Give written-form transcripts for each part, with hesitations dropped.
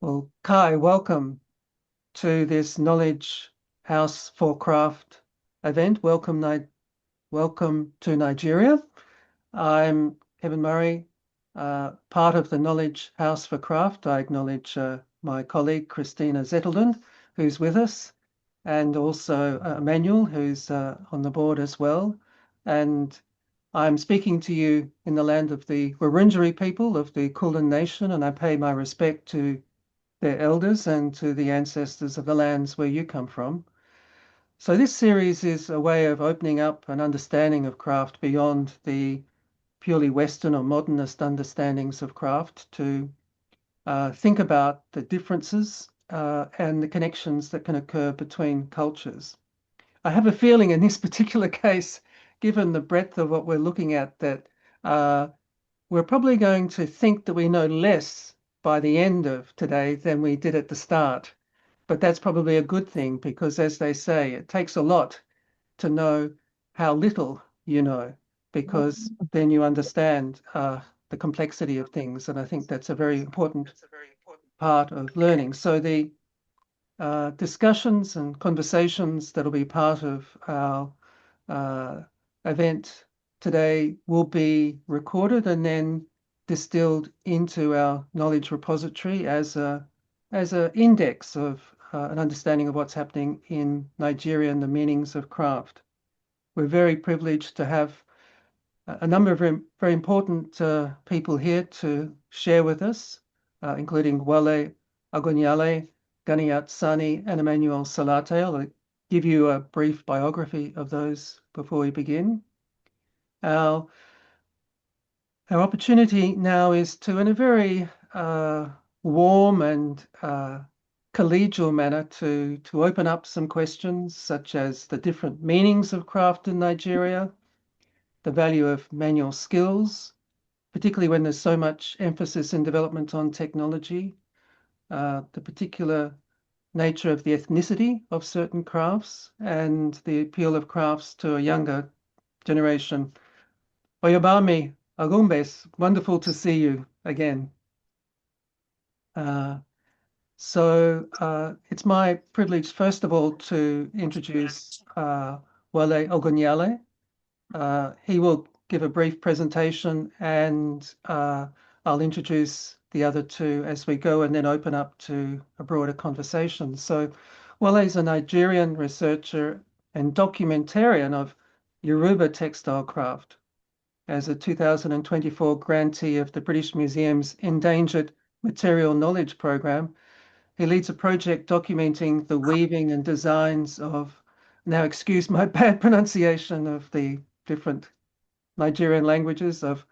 Well, Kai, welcome to this Knowledge House for Craft event. Welcome to Nigeria. I'm Kevin Murray, part of the Knowledge House for Craft. I acknowledge my colleague Christina Zetterlund, who's with us, and also Emmanuel, who's on the board as well. And I'm speaking to you in the land of the Wurundjeri people of the Kulin Nation, and I pay my respect to their elders and to the ancestors of the lands where you come from. So this series is a way of opening up an understanding of craft beyond the purely Western or modernist understandings of craft to think about the differences and the connections that can occur between cultures. I have a feeling in this particular case, given the breadth of what we're looking at, that we're probably going to think that we know less by the end of today than we did at the start. But that's probably a good thing because, as they say, it takes a lot to know how little you know, because then you understand the complexity of things. And I think that's a very important part of learning. So the discussions and conversations that'll be part of our event today will be recorded and then distilled into our knowledge repository as a index of an understanding of what's happening in Nigeria and the meanings of craft. We're very privileged to have a number of very important people here to share with us, including Wale Agonyale, Ganiyat Sani, and Emmanuel Salate. I'll give you a brief biography of those before we begin. Our opportunity now is to, in a very warm and collegial manner, to open up some questions such as the different meanings of craft in Nigeria, the value of manual skills, particularly when there's so much emphasis in development on technology, the particular nature of the ethnicity of certain crafts, and the appeal of crafts to a younger generation. Oyobami Agumbes, wonderful to see you again. It's my privilege, first of all, to introduce Wale Ogonyale. He will give a brief presentation and I'll introduce the other two as we go and then open up to a broader conversation. So Wale is a Nigerian researcher and documentarian of Yoruba textile craft. As a 2024 grantee of the British Museum's Endangered Material Knowledge Program, he leads a project documenting the weaving and designs of, now excuse my bad pronunciation of the different Nigerian languages, of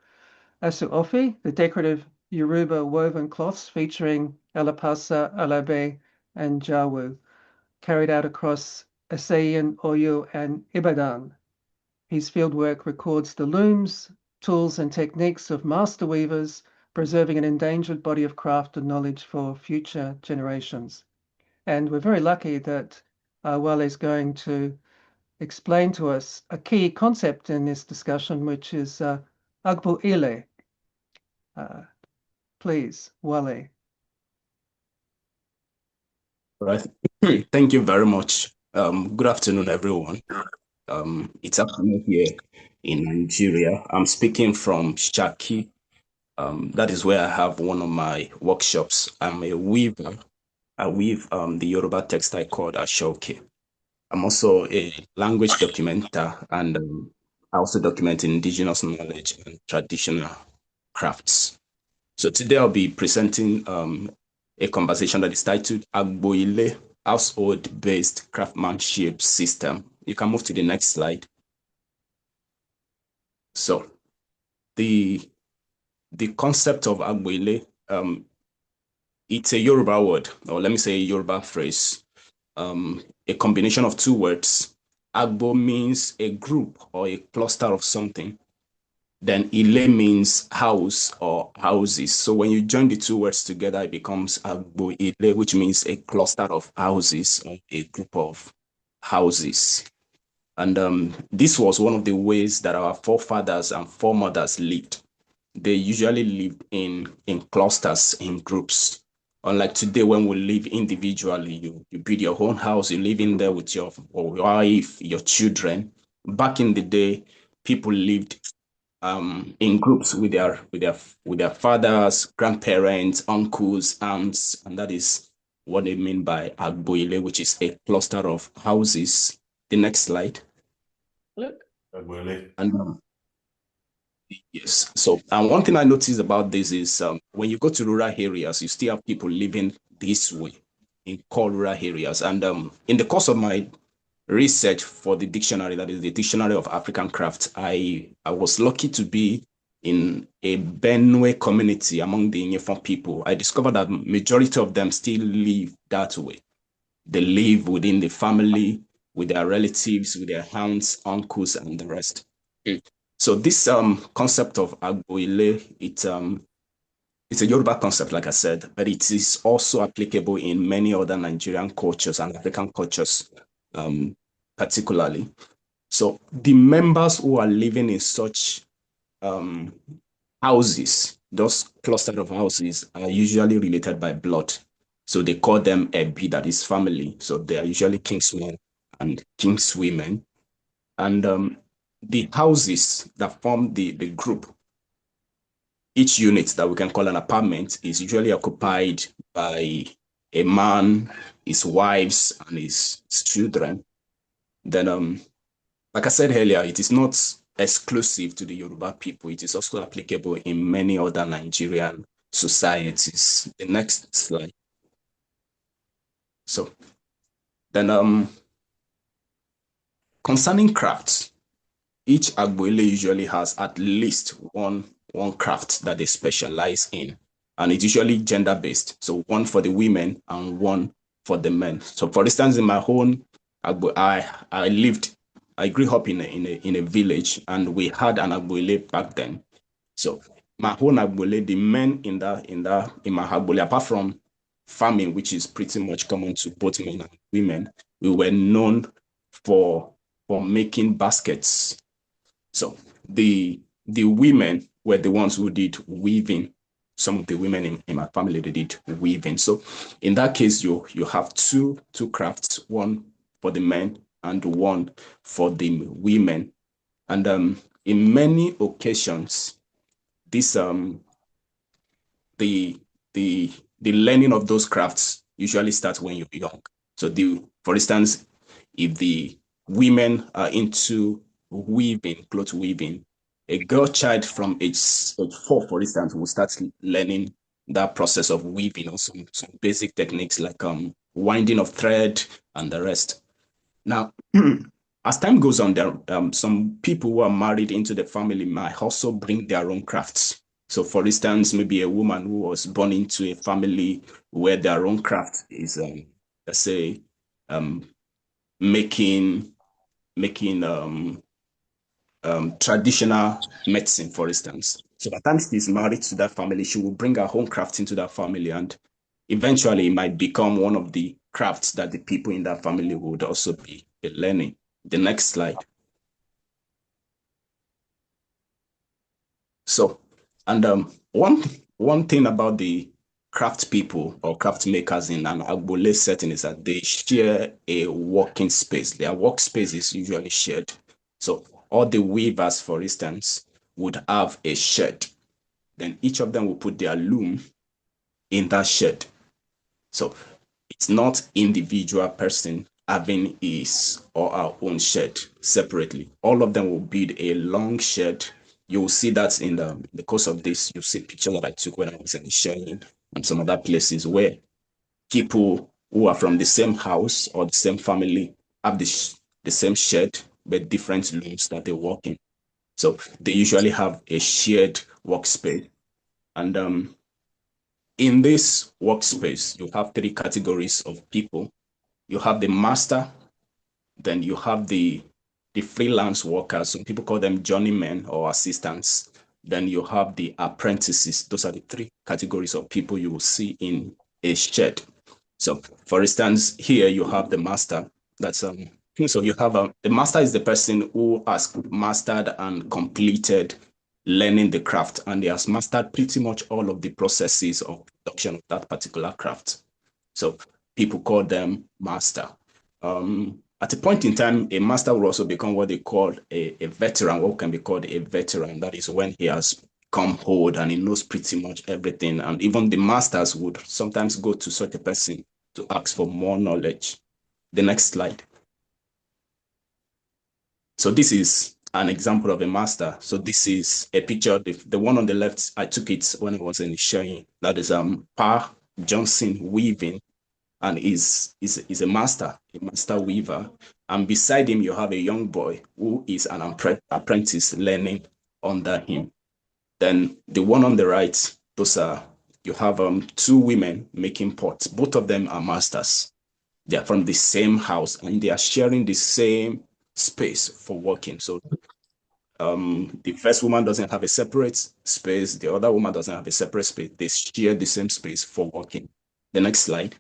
Asuofi, the decorative Yoruba woven cloths featuring Alapasa, Alabe, and Jawu, carried out across Asayan, Oyo, and Ibadan. His fieldwork records the looms, tools, and techniques of master weavers, preserving an endangered body of craft and knowledge for future generations. And we're very lucky that Wale is going to explain to us a key concept in this discussion, which is Agbo Ile. Please, Wale. All right. Thank you very much. Good afternoon, everyone. It's afternoon here in Nigeria. I'm speaking from Shaki. That is where I have one of my workshops. I'm a weaver. I weave the Yoruba textile called Ashoke. I'm also a language documenter, and I also document indigenous knowledge and traditional crafts. So today I'll be presenting a conversation that is titled Agboile, Household-Based Craftsmanship System. You can move to the next slide. So the concept of Agboile, it's a Yoruba word, or let me say a Yoruba phrase, a combination of two words. Agbo means a group or a cluster of something. Then Ile means house or houses. So when you join the two words together, it becomes Agbo Ile, which means a cluster of houses or a group of houses. And this was one of the ways that our forefathers and foremothers lived. They usually lived in clusters, in groups Unlike today, when we live individually, you build your own house, you live in there with your wife, your children. Back in the day, people lived in groups with their fathers, grandparents, uncles, aunts, and that is what they mean by Agboile, which is a cluster of houses. The next slide. Look. Agboile. And yes, so and one thing I noticed about this is when you go to rural areas, you still have people living this way in core rural areas. And in the course of my research for the dictionary, that is the Dictionary of African Crafts, I was lucky to be in a Benue community among the Nyefon people. I discovered that majority of them still live that way. They live within the family, with their relatives, with their aunts, uncles, and the rest. So this concept of Agboile, it's a Yoruba concept, like I said, but it is also applicable in many other Nigerian cultures and African cultures, particularly. So the members who are living in such houses, those cluster of houses, are usually related by blood. So they call them Ebi, that is family. So they are usually kingsmen and kingswomen. And the houses that form the group, each unit that we can call an apartment, is usually occupied by a man, his wives, and his children. Then, like I said earlier, it is not exclusive to the Yoruba people. It is also applicable in many other Nigerian societies. The next slide. So then, concerning crafts, each Agboile usually has at least one craft that they specialize in, and it's usually gender-based. So one for the women and one for the men. So for instance, in my own, I grew up in a village, and we had an Agboile back then. So my own Agboile, the men in my Agboile, apart from farming, which is pretty much common to both men and women, we were known for making baskets. So the women were the ones who did weaving. Some of the women in my family, they did weaving. So in that case, you have two crafts, one for the men and one for the women. And in many occasions, this the learning of those crafts usually starts when you're young. So for instance, if the women are into weaving, cloth weaving, a girl child from age 4, for instance, will start learning that process of weaving, or some basic techniques like winding of thread and the rest. Now, as time goes on, there some people who are married into the family might also bring their own crafts. So, for instance, maybe a woman who was born into a family where their own craft is, let's say, making traditional medicine, for instance. So by the time she's married to that family, she will bring her own craft into that family, and eventually it might become one of the crafts that the people in that family would also be learning. The next slide. So, and one thing about the craft people or craft makers in an Agboile setting is that they share a working space. Their workspace is usually shared. So all the weavers, for instance, would have a shed. Then each of them will put their loom in that shed. So it's not individual person having his or her own shed separately. All of them will build a long shed. You will see that in the course of this. You'll see pictures that I took when I was in Sherling and some other places where people who are from the same house or the same family have the same shed, but different looms that they work in. So they usually have a shared workspace. And in this workspace, you have 3 categories of people. You have the master, then you have the freelance workers. Some people call them journeymen or assistants. Then you have the apprentices. Those are the 3 categories of people you will see in a shed. So, for instance, here you have the master. That's so you have the master is the person who has mastered and completed learning the craft, and he has mastered pretty much all of the processes of production of that particular craft. So people call them master. At a point in time, a master will also become what they call a veteran, what can be called a veteran. That is when he has come old and he knows pretty much everything. And even the masters would sometimes go to such a person to ask for more knowledge. The next slide. So this is an example of a master. So this is a picture. The one on the left, I took it when I was in sharing. That is Pa Johnson weaving, and is a master weaver. And beside him, you have a young boy who is an apprentice learning under him. Then the one on the right, you have two women making pots. Both of them are masters. They are from the same house and they are sharing the same space for working. So the first woman doesn't have a separate space. The other woman doesn't have a separate space. They share the same space for working. The next slide.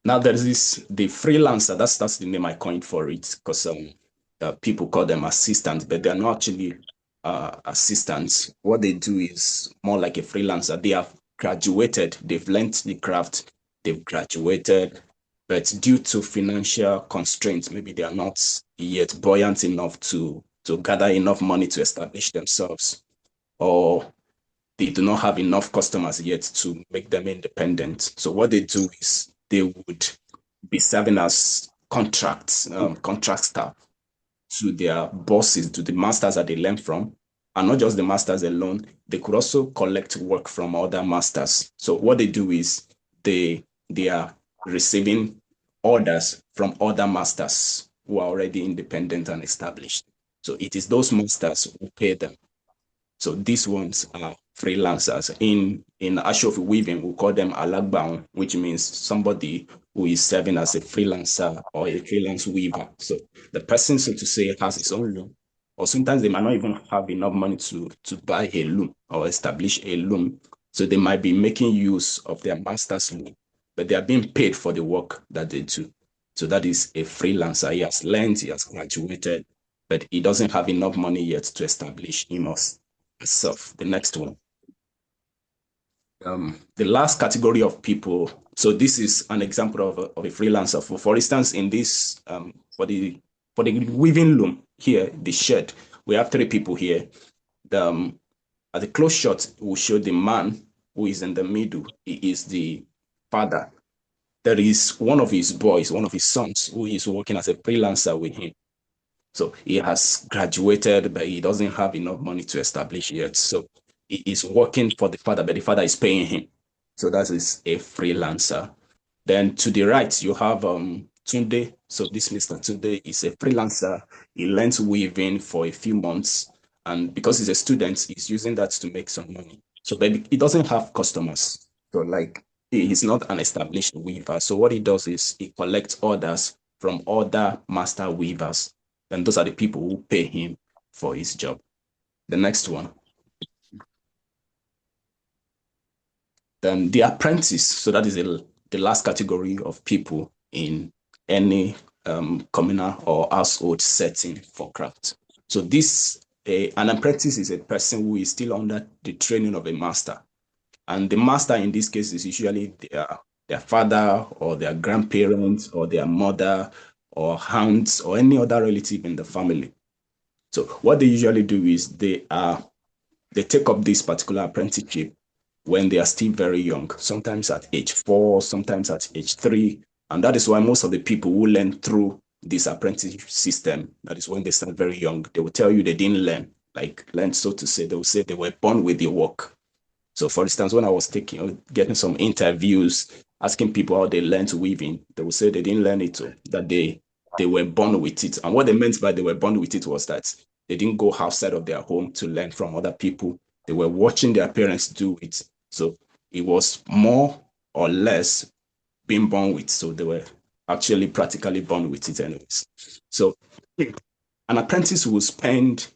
Now there's the freelancer. That's the name I coined for it, because people call them assistants, but they're not actually assistants. What they do is more like a freelancer. They have graduated. They've learned the craft. They've graduated, but due to financial constraints, maybe they are not yet buoyant enough to gather enough money to establish themselves, or they do not have enough customers yet to make them independent. So what they do is they would be serving as contract staff to their bosses, to the masters that they learn from, and not just the masters alone. They could also collect work from other masters. So what they do is they are receiving orders from other masters who are already independent and established. So it is those masters who pay them. So these ones are freelancers. In Ashofi weaving, we call them alagbaun, which means somebody who is serving as a freelancer or a freelance weaver. So the person, so to say, has his own loom, or sometimes they might not even have enough money to buy a loom or establish a loom. So they might be making use of their master's loom, but they are being paid for the work that they do. So that is a freelancer. He has learned, he has graduated, but he doesn't have enough money yet to establish himself. The next one. The last category of people. So this is an example of a freelancer. For instance, in this, for the weaving loom here, the shed, we have three people here. At the close shot, will show the man who is in the middle. He is the father. There is one of his boys, one of his sons, who is working as a freelancer with him. So he has graduated, but he doesn't have enough money to establish yet. So he is working for the father, but the father is paying him. So that is a freelancer. Then to the right, you have Tunde. So this Mr. Tunde is a freelancer. He learns weaving for a few months. And because he's a student, he's using that to make some money. So but he doesn't have customers. So like he's not an established weaver. So what he does is he collects orders from other master weavers. And those are the people who pay him for his job. The next one. Then the apprentice. So that is the last category of people in any communal or household setting for craft. So an apprentice is a person who is still under the training of a master. And the master in this case is usually their father or their grandparents or their mother or aunts or any other relative in the family. So what they usually do is they take up this particular apprenticeship when they are still very young, sometimes at age 4, sometimes at age 3. And that is why most of the people who learn through this apprenticeship system, that is when they start very young, they will tell you they didn't learn, so to say. They will say they were born with the work. So for instance, when I was getting some interviews, asking people how they learned weaving, they will say they didn't learn it, that they were born with it. And what they meant by they were born with it was that they didn't go outside of their home to learn from other people. They were watching their parents do it. So it was more or less being born with. So they were actually practically born with it anyways. So an apprentice will spend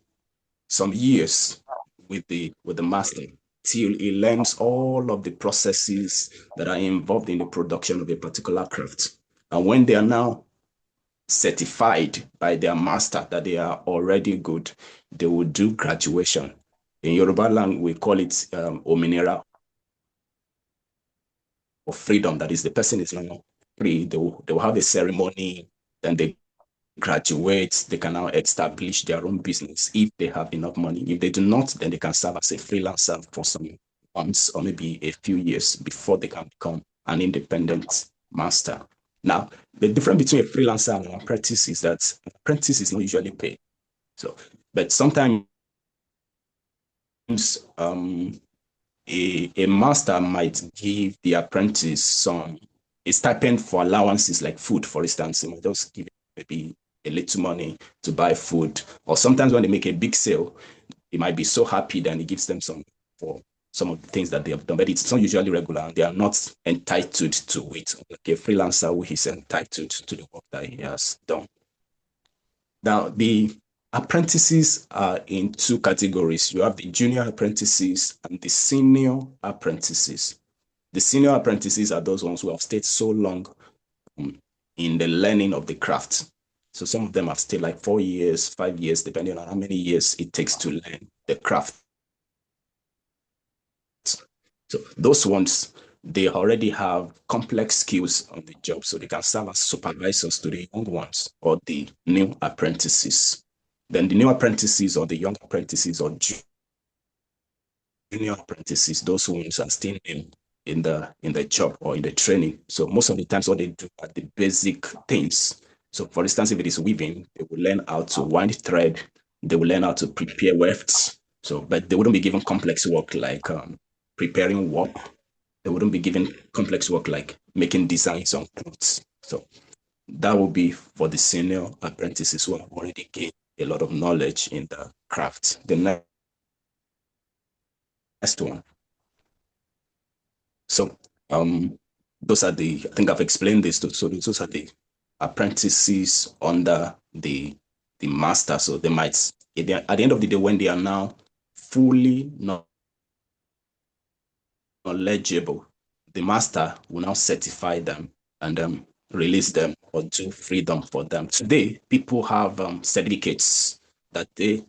some years with the master till he learns all of the processes that are involved in the production of a particular craft. And when they are now certified by their master that they are already good, they will do graduation. In Yoruba land, we call it Ominira or freedom. That is, the person is now free. They will have a ceremony, then they graduate, they can now establish their own business if they have enough money. If they do not, then they can serve as a freelancer for some months or maybe a few years before they can become an independent master. Now, the difference between a freelancer and an apprentice is that an apprentice is not usually paid. So, but sometimes um, a master might give the apprentice some a stipend for allowances like food, for instance. He might just give maybe a little money to buy food. Or sometimes when they make a big sale, he might be so happy that he gives them some for some of the things that they have done. But it's not usually regular and they are not entitled to it. Like a freelancer who is entitled to the work that he has done. Now, the apprentices are in two categories. You have the junior apprentices and the senior apprentices. The senior apprentices are those ones who have stayed so long in the learning of the craft. So some of them have stayed like 4 years, 5 years, depending on how many years it takes to learn the craft. So those ones, they already have complex skills on the job, so they can serve as supervisors to the young ones or the new apprentices. Then the new apprentices or the young apprentices or junior apprentices, those ones are still in the job or in the training. So most of the times what they do are the basic things. So for instance, if it is weaving, they will learn how to wind thread, they will learn how to prepare wefts. So, but they wouldn't be given complex work like preparing warp. They wouldn't be given complex work like making designs on clothes. So that would be for the senior apprentices who have already gained a lot of knowledge in the craft. The next one. So those are I think I've explained this. So those are the apprentices under the master. So they might, at the end of the day, when they are now fully knowledgeable, the master will now certify them and release them or do freedom for them. Today, people have certificates that they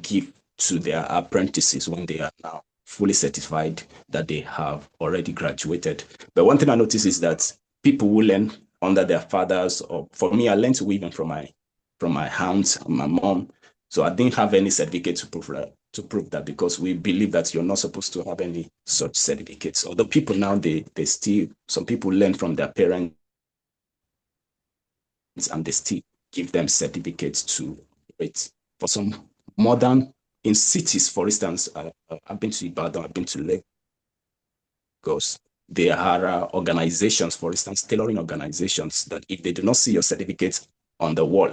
give to their apprentices when they are now fully certified that they have already graduated. But one thing I notice is that people will learn under their fathers, or for me, I learned weaving from my aunt and my mom. So I didn't have any certificate to prove that because we believe that you're not supposed to have any such certificates. Although people now they still, some people learn from their parents and they still give them certificates to operate. For some modern in cities, for instance, I've been to Ibadan, I've been to Lagos. There are organizations, for instance, tailoring organizations, that if they do not see your certificate on the wall,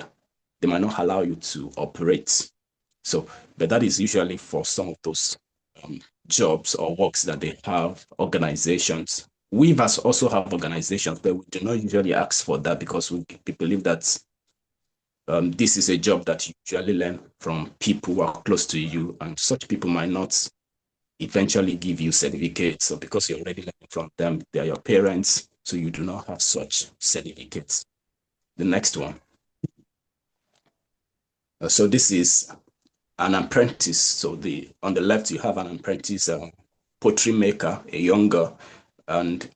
they might not allow you to operate. So, but that is usually for some of those jobs or works that they have organizations. Weavers also have organizations, but we do not usually ask for that because we believe that this is a job that you usually learn from people who are close to you, and such people might not eventually give you certificates. So because you're already learning from them, they are your parents, so you do not have such certificates. The next one. So this is an apprentice. So on the left, you have an apprentice pottery maker, a younger, and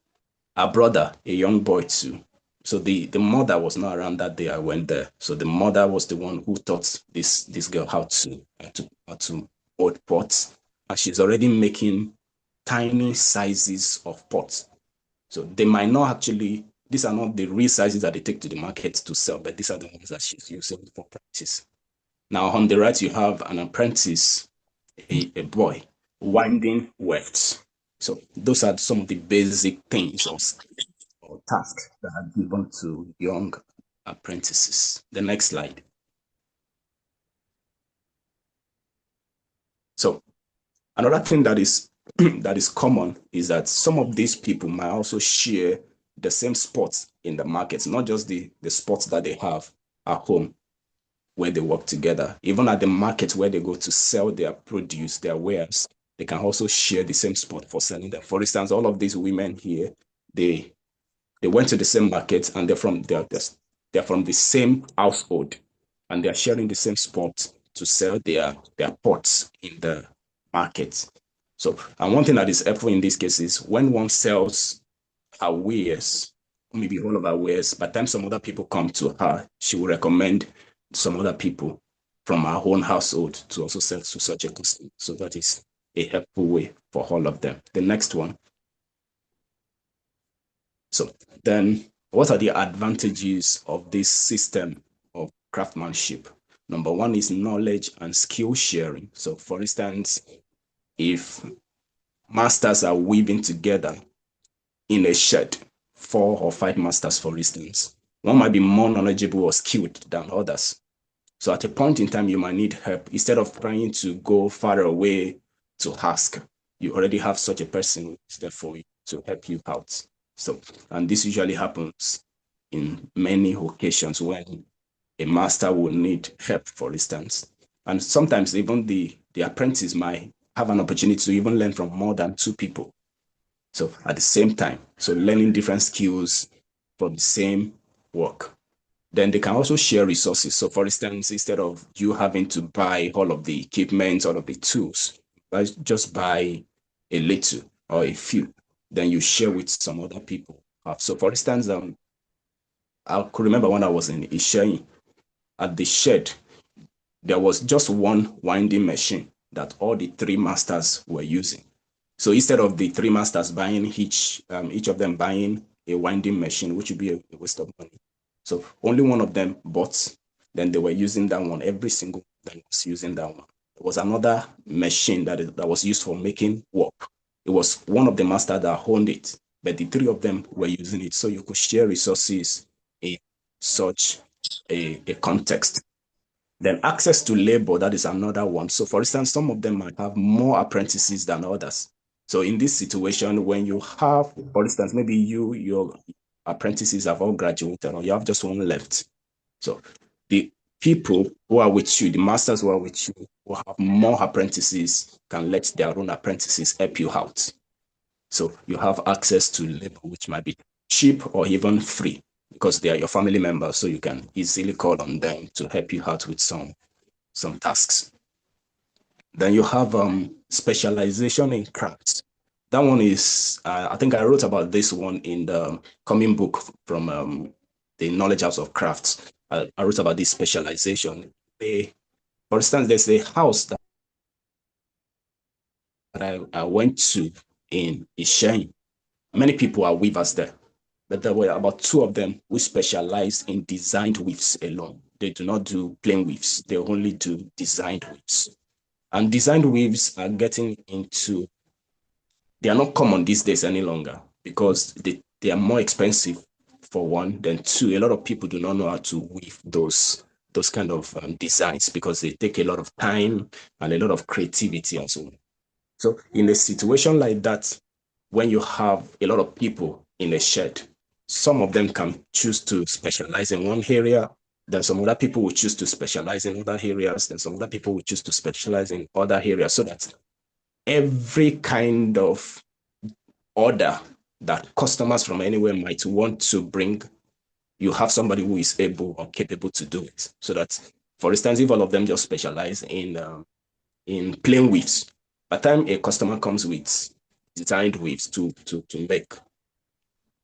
a brother, a young boy too. So the mother was not around that day I went there. So the mother was the one who taught this girl how to mold pots, and she's already making tiny sizes of pots. So they might not actually, these are not the real sizes that they take to the market to sell, but these are the ones that she's using for practice. Now on the right, you have an apprentice, a boy, winding wefts. So those are some of the basic things or tasks that are given to young apprentices. The next slide. So another thing that is that is common is that some of these people might also share the same spots in the market, not just the spots that they have at home where they work together. Even at the market where they go to sell their produce, their wares, they can also share the same spot for selling them. For instance, all of these women here, they went to the same market and they're they're from the same household and they're sharing the same spot to sell their pots in the market. So, and one thing that is helpful in this case is when one sells her wares, maybe all of her wares, by the time some other people come to her, she will recommend some other people from her own household to also sell to such a customer. So that is a helpful way for all of them. The next one. So then what are the advantages of this system of craftsmanship? Number one is knowledge and skill sharing. So for instance, if masters are weaving together in a shed, 4 or 5 masters, for instance, one might be more knowledgeable or skilled than others. So at a point in time, you might need help. Instead of trying to go far away to ask, you already have such a person who's there for you to help you out. So, and this usually happens in many occasions when a master will need help, for instance. And sometimes even the apprentice might have an opportunity to even learn from more than 2 people. So at the same time, so learning different skills from the same work. Then they can also share resources. So for instance, instead of you having to buy all of the equipment, all of the tools, just buy a little or a few, then you share with some other people. So for instance, I could remember when I was in Ishayin, at the shed, there was just one winding machine that all the 3 masters were using. So instead of the 3 masters buying each of them buying a winding machine, which would be a waste of money. So only one of them bought, then they were using that one. Every single one was using that one. There was another machine that was used for making warp. It was one of the masters that owned it, but the 3 of them were using it. So you could share resources in such a context. Then access to labor, that is another one. So for instance, some of them might have more apprentices than others. So in this situation, when you have, for instance, maybe your apprentices have all graduated or you have just one left. So the people who are with you, the masters who are with you, who have more apprentices can let their own apprentices help you out. So you have access to labor, which might be cheap or even free because they are your family members. So you can easily call on them to help you out with some tasks. Then you have specialization in crafts. That one is, I think I wrote about this one in the coming book from the Knowledge House of Crafts. I wrote about this specialization. For instance, there's a house that I went to in Ishayin. Many people are weavers there, but there were about 2 of them who specialize in designed weaves alone. They do not do plain weaves. They only do designed weaves. And designed weaves are getting into, they are not common these days any longer because they are more expensive for one. Then 2, a lot of people do not know how to weave those kind of designs because they take a lot of time and a lot of creativity and so on. So in a situation like that, when you have a lot of people in a shed, some of them can choose to specialize in one area. Then some other people will choose to specialize in other areas. Then some other people will choose to specialize in other areas so that every kind of order that customers from anywhere might want to bring, you have somebody who is able or capable to do it. So that, for instance, if all of them just specialize in plain weaves, by the time a customer comes with designed weaves to make,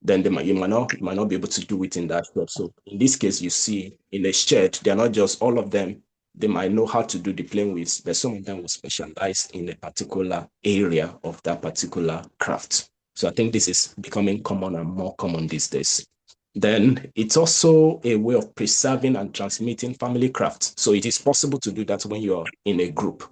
then you might not be able to do it in that shop. So in this case, you see in a shed, they're not just all of them, they might know how to do the plain weaves, but some of them will specialize in a particular area of that particular craft. So I think this is becoming common and more common these days. Then it's also a way of preserving and transmitting family crafts. So it is possible to do that when you're in a group.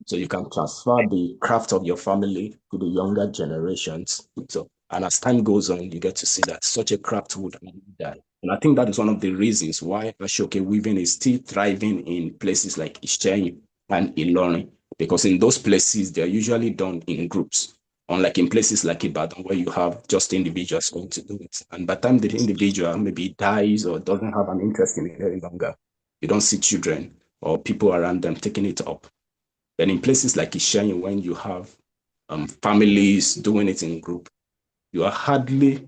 So you can transfer the craft of your family to the younger generations. So, and as time goes on, you get to see that such a craft would die. And I think that is one of the reasons why Ashoke weaving is still thriving in places like Ishayin and Ilorin, because in those places, they're usually done in groups. Unlike in places like Ibadan, where you have just individuals going to do it. And by the time the individual maybe dies or doesn't have an interest in it any longer, you don't see children or people around them taking it up. Then in places like Ishayin, when you have families doing it in group, you are hardly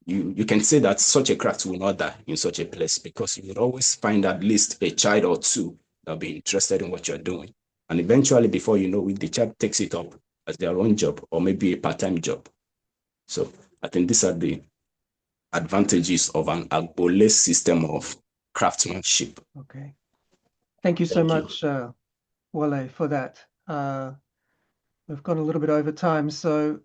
you can say that such a craft will not die in such a place, because you will always find at least a child or two that'll be interested in what you're doing. And eventually, before you know it, the child takes it up as their own job or maybe a part-time job. So I think these are the advantages of an Agbole system of craftsmanship. Okay. Thank you so Thank you. much, Wale, for that. We've gone a little bit over time, so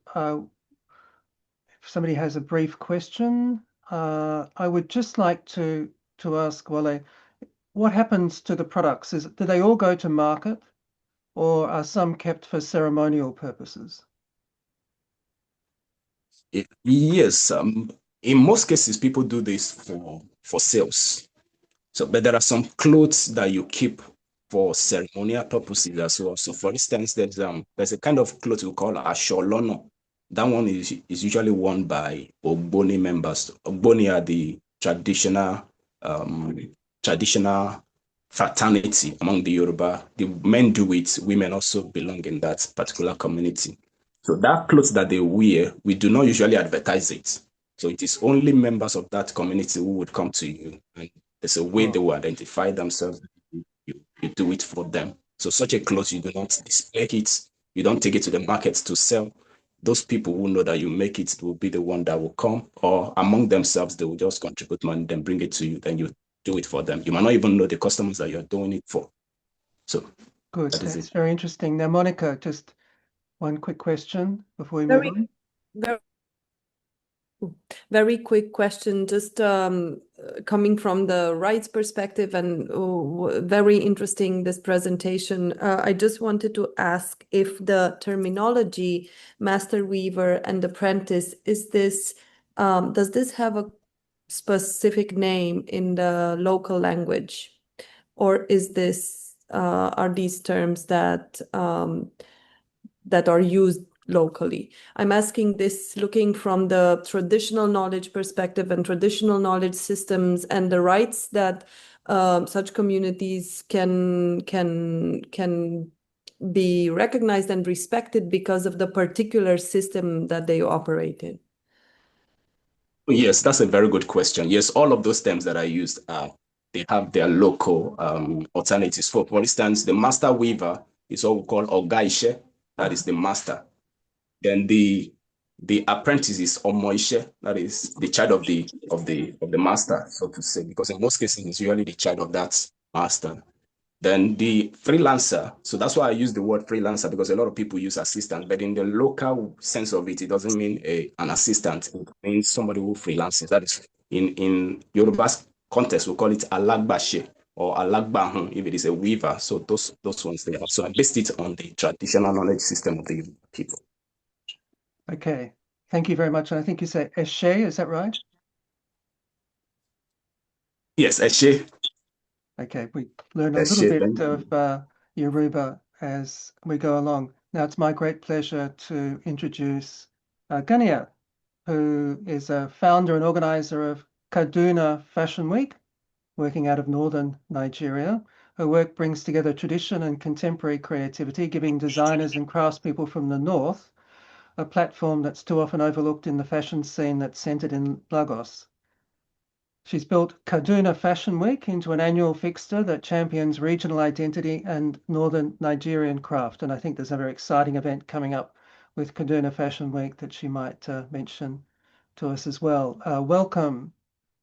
if somebody has a brief question, I would just like to ask Wale, what happens to the products? Do they all go to market, or are some kept for ceremonial purposes? Yes, in most cases, people do this for sales. So, but there are some clothes that you keep for ceremonial purposes as well. So, for instance, there's a kind of cloth we call asholono. That one is usually worn by Ogboni members. Ogboni are the traditional fraternity among the Yoruba. The men do it, women also belong in that particular community. So that clothes that they wear, we do not usually advertise it. So it is only members of that community who would come to you, and there's a way they will identify themselves. You do it for them. So such a clothes, you do not display it. You don't take it to the market to sell. Those people who know that you make it will be the one that will come, or among themselves, they will just contribute money, then bring it to you, then you do it for them. You might not even know the customers that you're doing it for. So Good. that is That's it. very interesting. Now, Monica, just one quick question before we move on. Very, very quick question, just coming from the rights perspective, and very interesting, this presentation. I just wanted to ask if the terminology master weaver and apprentice, does this have a specific name in the local language, or are these terms that are used locally? I'm asking this looking from the traditional knowledge perspective and traditional knowledge systems and the rights that such communities can be recognized and respected because of the particular system that they operate in. Yes, that's a very good question. Yes, all of those terms that I used they have their local alternatives. For instance, the master weaver is what we call Ogaishe, that is the master. Then the apprentice is Omoishe, that is the child of the master, so to say, because in most cases it's usually the child of that master. Then the freelancer, so that's why I use the word freelancer, because a lot of people use assistant, but in the local sense of it, it doesn't mean an assistant. It means somebody who freelances. That is in Yoruba's context, we call it alagbashe or alagbahun if it is a weaver. So those ones they have. So I based it on the traditional knowledge system of the people. Okay, thank you very much. And I think you say Eshe, is that right? Yes, Eshe. Okay, we learn a little bit of Yoruba as we go along. Now it's my great pleasure to introduce Gania, who is a founder and organizer of Kaduna Fashion Week, working out of northern Nigeria. Her work brings together tradition and contemporary creativity, giving designers and craftspeople from the north a platform that's too often overlooked in the fashion scene that's centered in Lagos. She's built Kaduna Fashion Week into an annual fixture that champions regional identity and northern Nigerian craft. And I think there's a very exciting event coming up with Kaduna Fashion Week that she might mention to us as well. Welcome,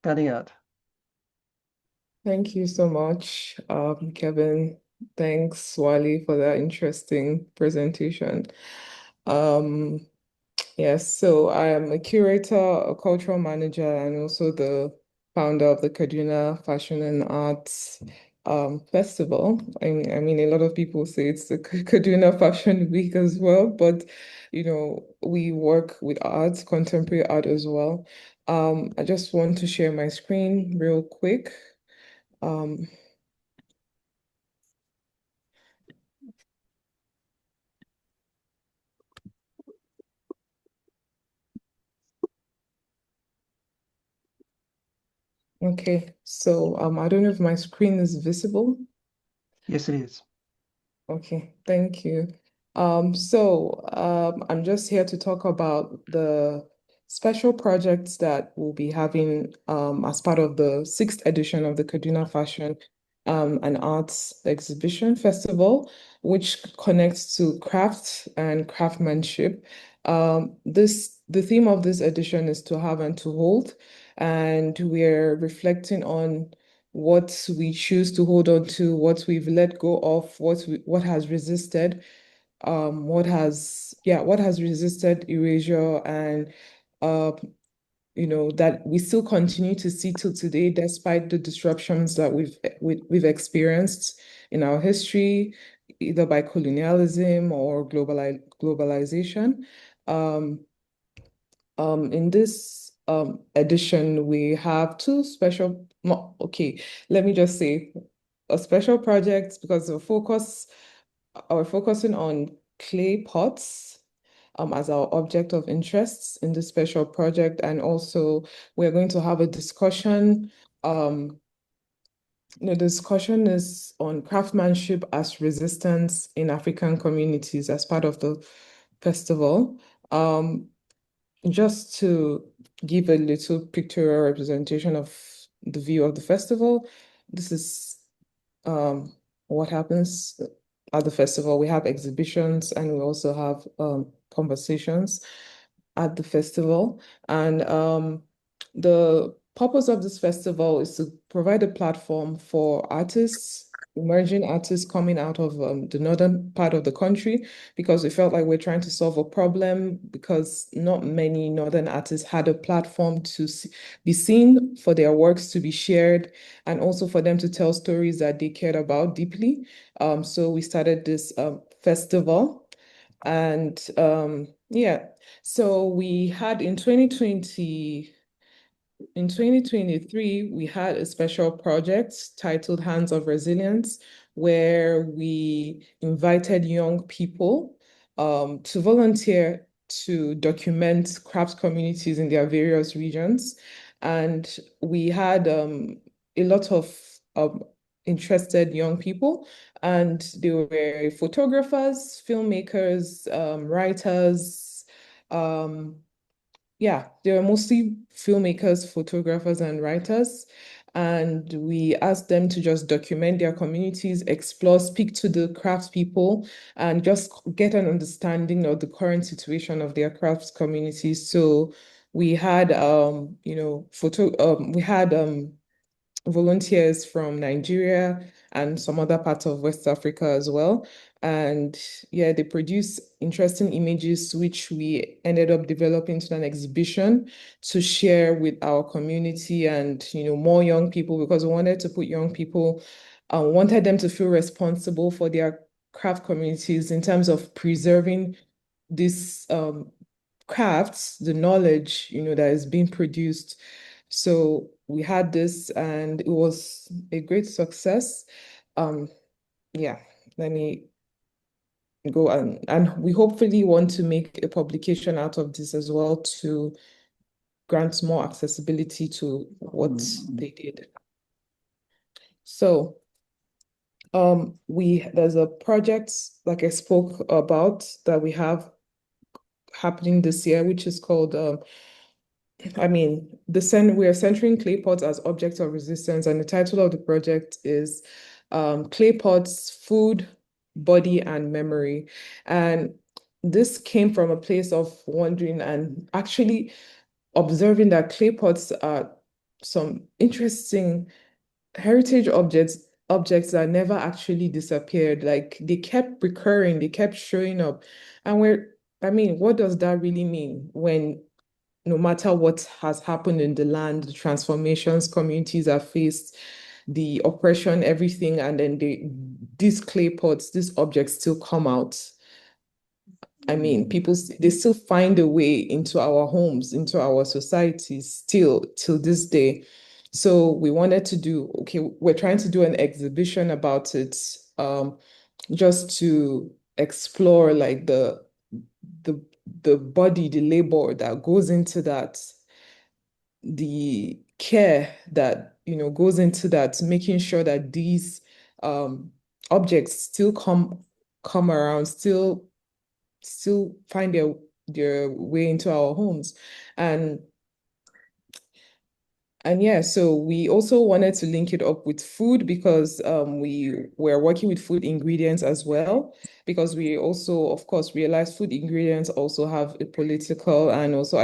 Ganiat. Thank you so much, Kevin. Thanks, Wally, for that interesting presentation. Yes, so I am a curator, a cultural manager, and also the founder of the Kaduna Fashion and Arts Festival. I mean, a lot of people say it's the Kaduna Fashion Week as well, but we work with art, contemporary art as well. I just want to share my screen real quick. Okay, so I don't know if my screen is visible. Yes, it is. Okay, thank you. I'm just here to talk about the special projects that we'll be having as part of the 6th edition of the Kaduna Fashion and Arts Exhibition Festival, which connects to craft and craftsmanship. The theme of this edition is to have and to hold, and we're reflecting on what we choose to hold on to, what we've let go of, what has resisted, what has resisted erasure, and uh, that we still continue to see till today, despite the disruptions that we've experienced in our history, either by colonialism or globalization. In this edition, we have two special, okay, let me just say a special project because we're focusing on clay pots as our object of interest in this special project. And also we're going to have a discussion. The discussion is on craftsmanship as resistance in African communities as part of the festival. Just to give a little pictorial representation of the view of the festival, this is what happens at the festival. We have exhibitions and we also have conversations at the festival. And the purpose of this festival is to provide a platform for artists, emerging artists coming out of the northern part of the country, because we felt like we're trying to solve a problem because not many northern artists had a platform to be seen, for their works to be shared, and also for them to tell stories that they cared about deeply. So we started this festival, and so we had in 2023, we had a special project titled Hands of Resilience, where we invited young people to volunteer to document craft communities in their various regions. And we had a lot of interested young people, and they were photographers, filmmakers, writers, they were mostly filmmakers, photographers, and writers. And we asked them to just document their communities, explore, speak to the crafts people, and just get an understanding of the current situation of their crafts communities. So we had, we had volunteers from Nigeria and some other parts of West Africa as well. And yeah, they produce interesting images, which we ended up developing to an exhibition to share with our community and, more young people, because we wanted to put young people, wanted them to feel responsible for their craft communities in terms of preserving this crafts, the knowledge, that is being produced. So we had this and it was a great success. Yeah, let me go and we hopefully want to make a publication out of this as well to grant more accessibility to what they did. So there's a project like I spoke about that we have happening this year, which is called we are centering clay pots as objects of resistance, and the title of the project is Clay Pots, Food, Body, and Memory. And this came from a place of wondering and actually observing that clay pots are some interesting heritage objects that never actually disappeared. Like they kept recurring, they kept showing up. And what does that really mean when no matter what has happened in the land, the transformations communities have faced, the oppression, everything, and then these clay pots, these objects still come out. People, they still find a way into our homes, into our societies, still till this day. So we wanted to we're trying to do an exhibition about it, just to explore like the body, the labor that goes into that, the care that goes into that, making sure that these objects still come around, still find their way into our homes. And yeah, so we also wanted to link it up with food because we were working with food ingredients as well, because we also, of course, realize food ingredients also have a political, and also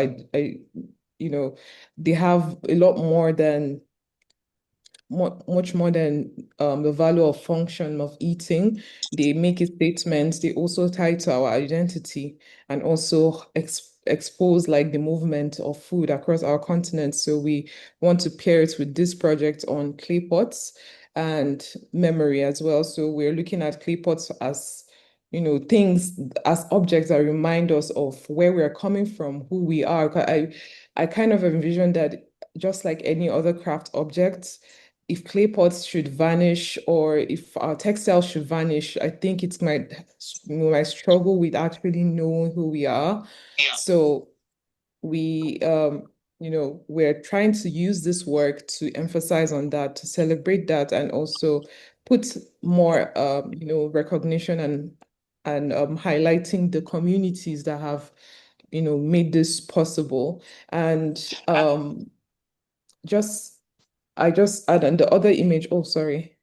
you know, they have a lot more than much more than the value of function of eating. They make a statement. They also tie to our identity and also expose like the movement of food across our continent. So we want to pair it with this project on clay pots and memory as well. So we're looking at clay pots as things as objects that remind us of where we're coming from, who we are. I kind of envision that just like any other craft object, if clay pots should vanish or if our textiles should vanish, I think we might struggle with actually knowing who we are. So we we're trying to use this work to emphasize on that, to celebrate that, and also put more recognition and highlighting the communities that have made this possible. And just I just add on the other image. Oh, sorry.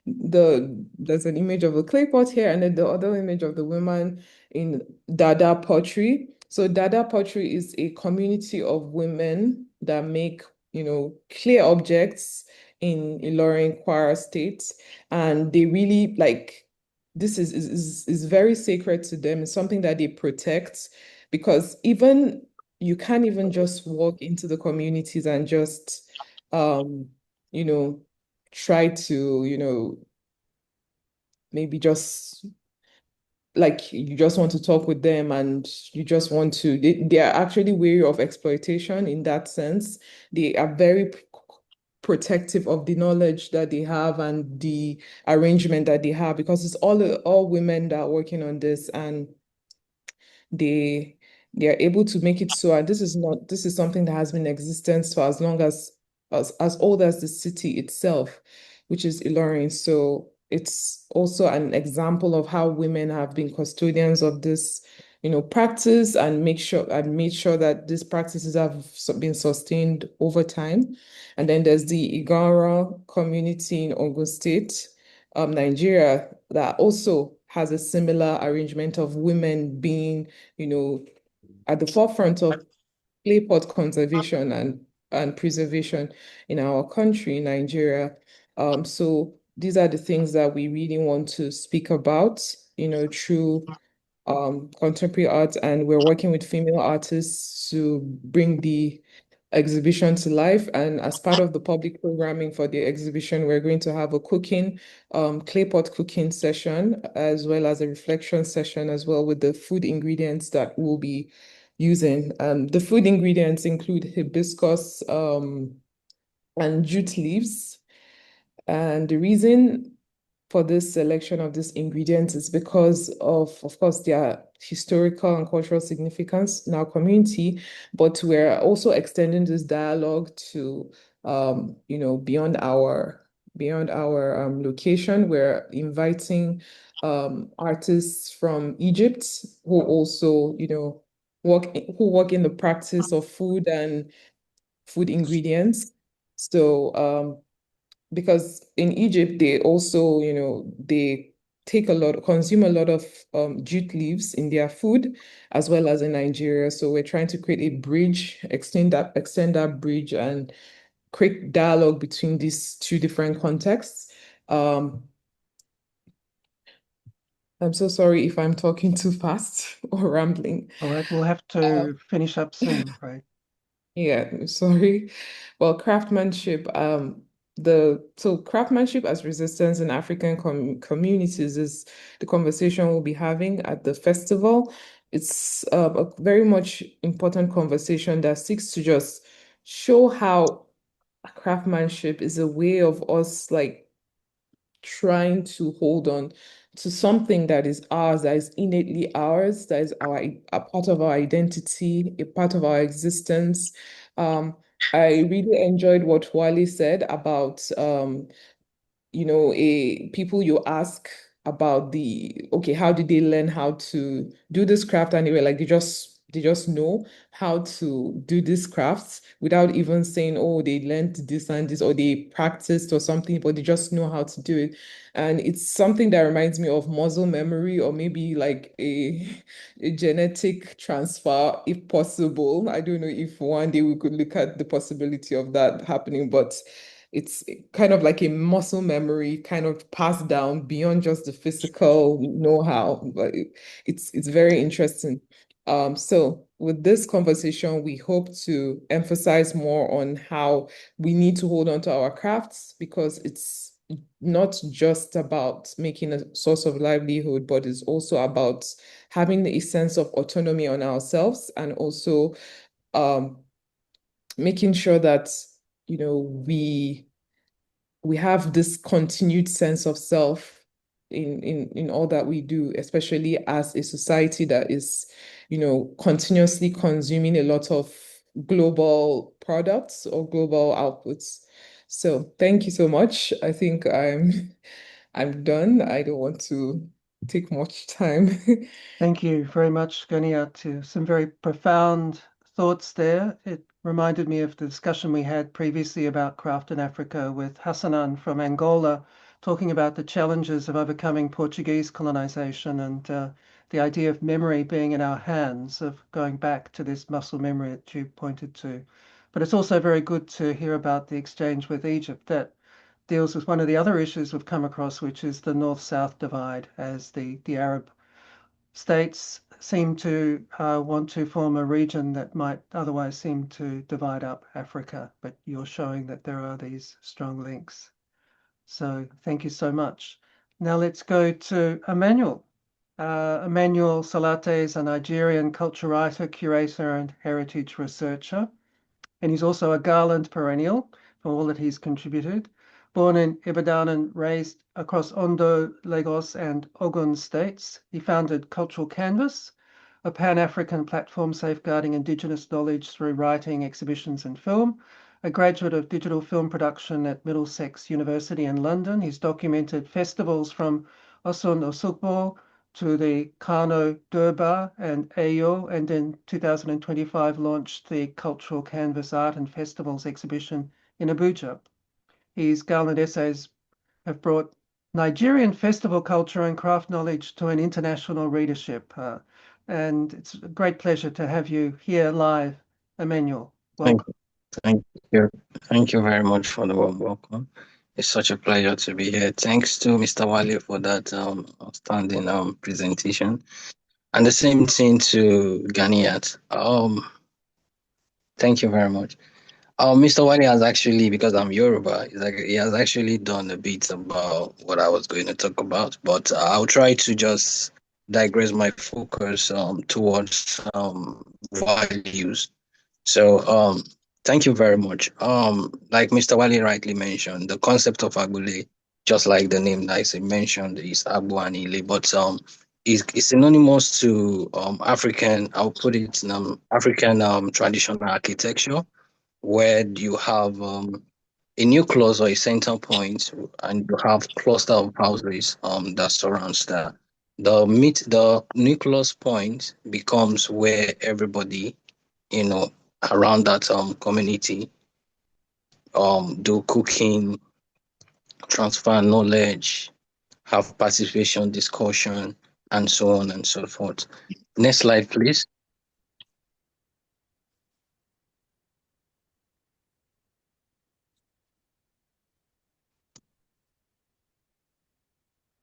There's an image of a clay pot here, and then the other image of the woman in Dada pottery. So Dada pottery is a community of women that make, clay objects in Ilorin, Kwara State, and they really like this is very sacred to them. It's something that they protect because even you can't even just walk into the communities and just you know try to, maybe just like you just want to talk with them and you just want to, they are actually wary of exploitation in that sense. They are very protective of the knowledge that they have and the arrangement that they have because it's all women that are working on this, and they they are able to make it so. And this is something that has been in existence for as long as old as the city itself, which is Ilorin. So it's also an example of how women have been custodians of this, practice, and made sure that these practices have been sustained over time. And then there's the Igara community in Ogun State, Nigeria, that also has a similar arrangement of women being, at the forefront of clay pot conservation and preservation in our country, Nigeria. So these are the things that we really want to speak about, through contemporary art, and we're working with female artists to bring the exhibition to life. And as part of the public programming for the exhibition, we're going to have a clay pot cooking session, as well as a reflection session as well with the food ingredients that we'll be using. The food ingredients include hibiscus and jute leaves. And the reason for this selection of these ingredients is because of course, their historical and cultural significance in our community, but we're also extending this dialogue to, beyond our location. We're inviting artists from Egypt who also, work in the practice of food and food ingredients. So because in Egypt, they also, they consume a lot of jute leaves in their food, as well as in Nigeria. So we're trying to create a bridge, extend that bridge, and create dialogue between these two different contexts. I'm so sorry if I'm talking too fast or rambling. All right, we'll have to finish up soon, I'm afraid. Yeah, sorry. Well, craftsmanship, craftsmanship as resistance in African communities is the conversation we'll be having at the festival. It's a very much important conversation that seeks to just show how craftsmanship is a way of us like trying to hold on to something that is ours, that is innately ours, that is a part of our identity, a part of our existence. I really enjoyed what Wale said about people you ask about okay, how did they learn how to do this craft? And they were like, they just they just know how to do these crafts without even saying, oh, they learned this and this, or they practiced or something, but they just know how to do it. And it's something that reminds me of muscle memory, or maybe like a genetic transfer, if possible. I don't know if one day we could look at the possibility of that happening, but it's kind of like a muscle memory kind of passed down beyond just the physical know-how. But it's very interesting. So with this conversation, we hope to emphasize more on how we need to hold on to our crafts, because it's not just about making a source of livelihood, but it's also about having a sense of autonomy on ourselves, and also making sure that, you know, we have this continued sense of self in all that we do, especially as a society that is, you know, continuously consuming a lot of global products or global outputs. So thank you so much. I think I'm done. I don't want to take much time. Thank you very much, Gania, to some very profound thoughts there. It reminded me of the discussion we had previously about craft in Africa with Hassanan from Angola, talking about the challenges of overcoming Portuguese colonization and the idea of memory being in our hands, of going back to this muscle memory that you pointed to. But it's also very good to hear about the exchange with Egypt that deals with one of the other issues we've come across, which is the North-South divide, as the Arab states seem to want to form a region that might otherwise seem to divide up Africa, but you're showing that there are these strong links. So thank you so much. Now let's go to Emmanuel. Emmanuel Salate is a Nigerian culture writer, curator, and heritage researcher, and he's also a Garland perennial for all that he's contributed. Born in Ibadan and raised across Ondo, Lagos, and Ogun states, he founded Cultural Canvas, a Pan-African platform safeguarding Indigenous knowledge through writing, exhibitions, and film. A graduate of digital film production at Middlesex University in London, he's documented festivals from Osun Osogbo to the Kano Durbar and Ayo, and in 2025 launched the Cultural Canvas Art and Festivals exhibition in Abuja. His Garland essays have brought Nigerian festival culture and craft knowledge to an international readership. And it's a great pleasure to have you here live, Emmanuel. Welcome. Thank you. Thank you very much for the warm welcome. It's such a pleasure to be here. Thanks to Mr. Wale for that outstanding presentation. And the same thing to Ganiat. Thank you very much. Mr. Wale has actually, because I'm Yoruba, he has actually done a bit about what I was going to talk about, but I'll try to just digress my focus towards values. So thank you very much. Like Mr. Wale rightly mentioned, the concept of Agbole, just like the name that he mentioned, is Agbo and Ile, but is synonymous to African, I'll put it in African traditional architecture, where you have a nucleus or a center point, and you have cluster of houses that surrounds that. The nucleus point becomes where everybody, you know, around that community do cooking, transfer knowledge, have participation, discussion, and so on and so forth. Next slide, please.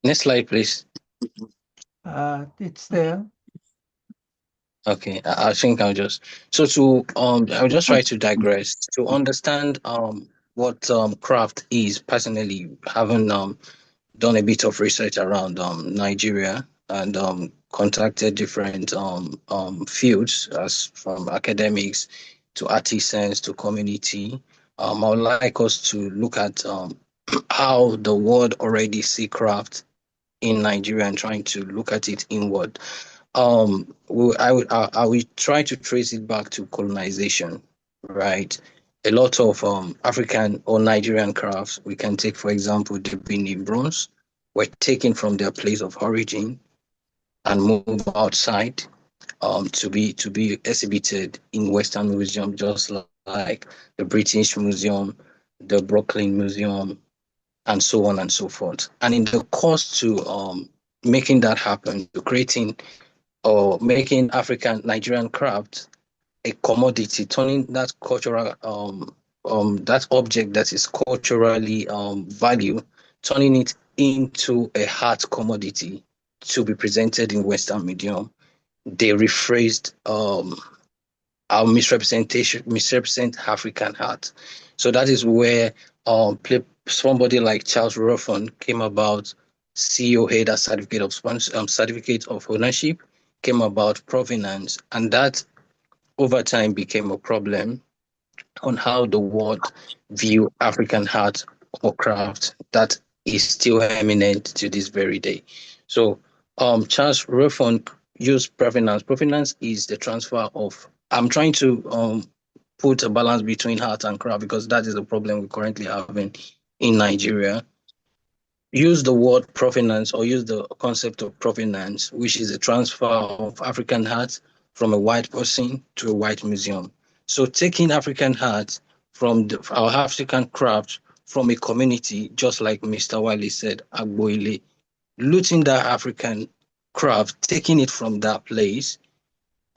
Next slide, please. It's there. Okay, I think I'll just I'll just try to digress to understand what craft is. Personally, having done a bit of research around Nigeria and contacted different fields, as from academics to artisans to community. I would like us to look at how the world already see craft in Nigeria and trying to look at it inward. I will try to trace it back to colonization, right? A lot of African or Nigerian crafts, we can take, for example, the Benin bronze, were taken from their place of origin and moved outside to be exhibited in Western Museum, just like the British Museum, the Brooklyn Museum, and so on and so forth. And in the course to making that happen, to creating or making African Nigerian craft a commodity, turning that cultural that object that is culturally value, turning it into a hard commodity to be presented in Western Museum. They rephrased our misrepresent African art. So that is where somebody like Charles Ruffin came about. COA, that certificate of ownership, came about provenance, and that over time became a problem on how the world view African art or craft that is still eminent to this very day. So Charles Ruffin used provenance. Provenance is the transfer of, I'm trying to put a balance between art and craft because that is the problem we currently have in Nigeria. Use the word provenance or use the concept of provenance, which is a transfer of African art from a white person to a white museum. So taking African art from our African craft from a community, just like Mr. Wiley said, Agboile, looting that African craft, taking it from that place,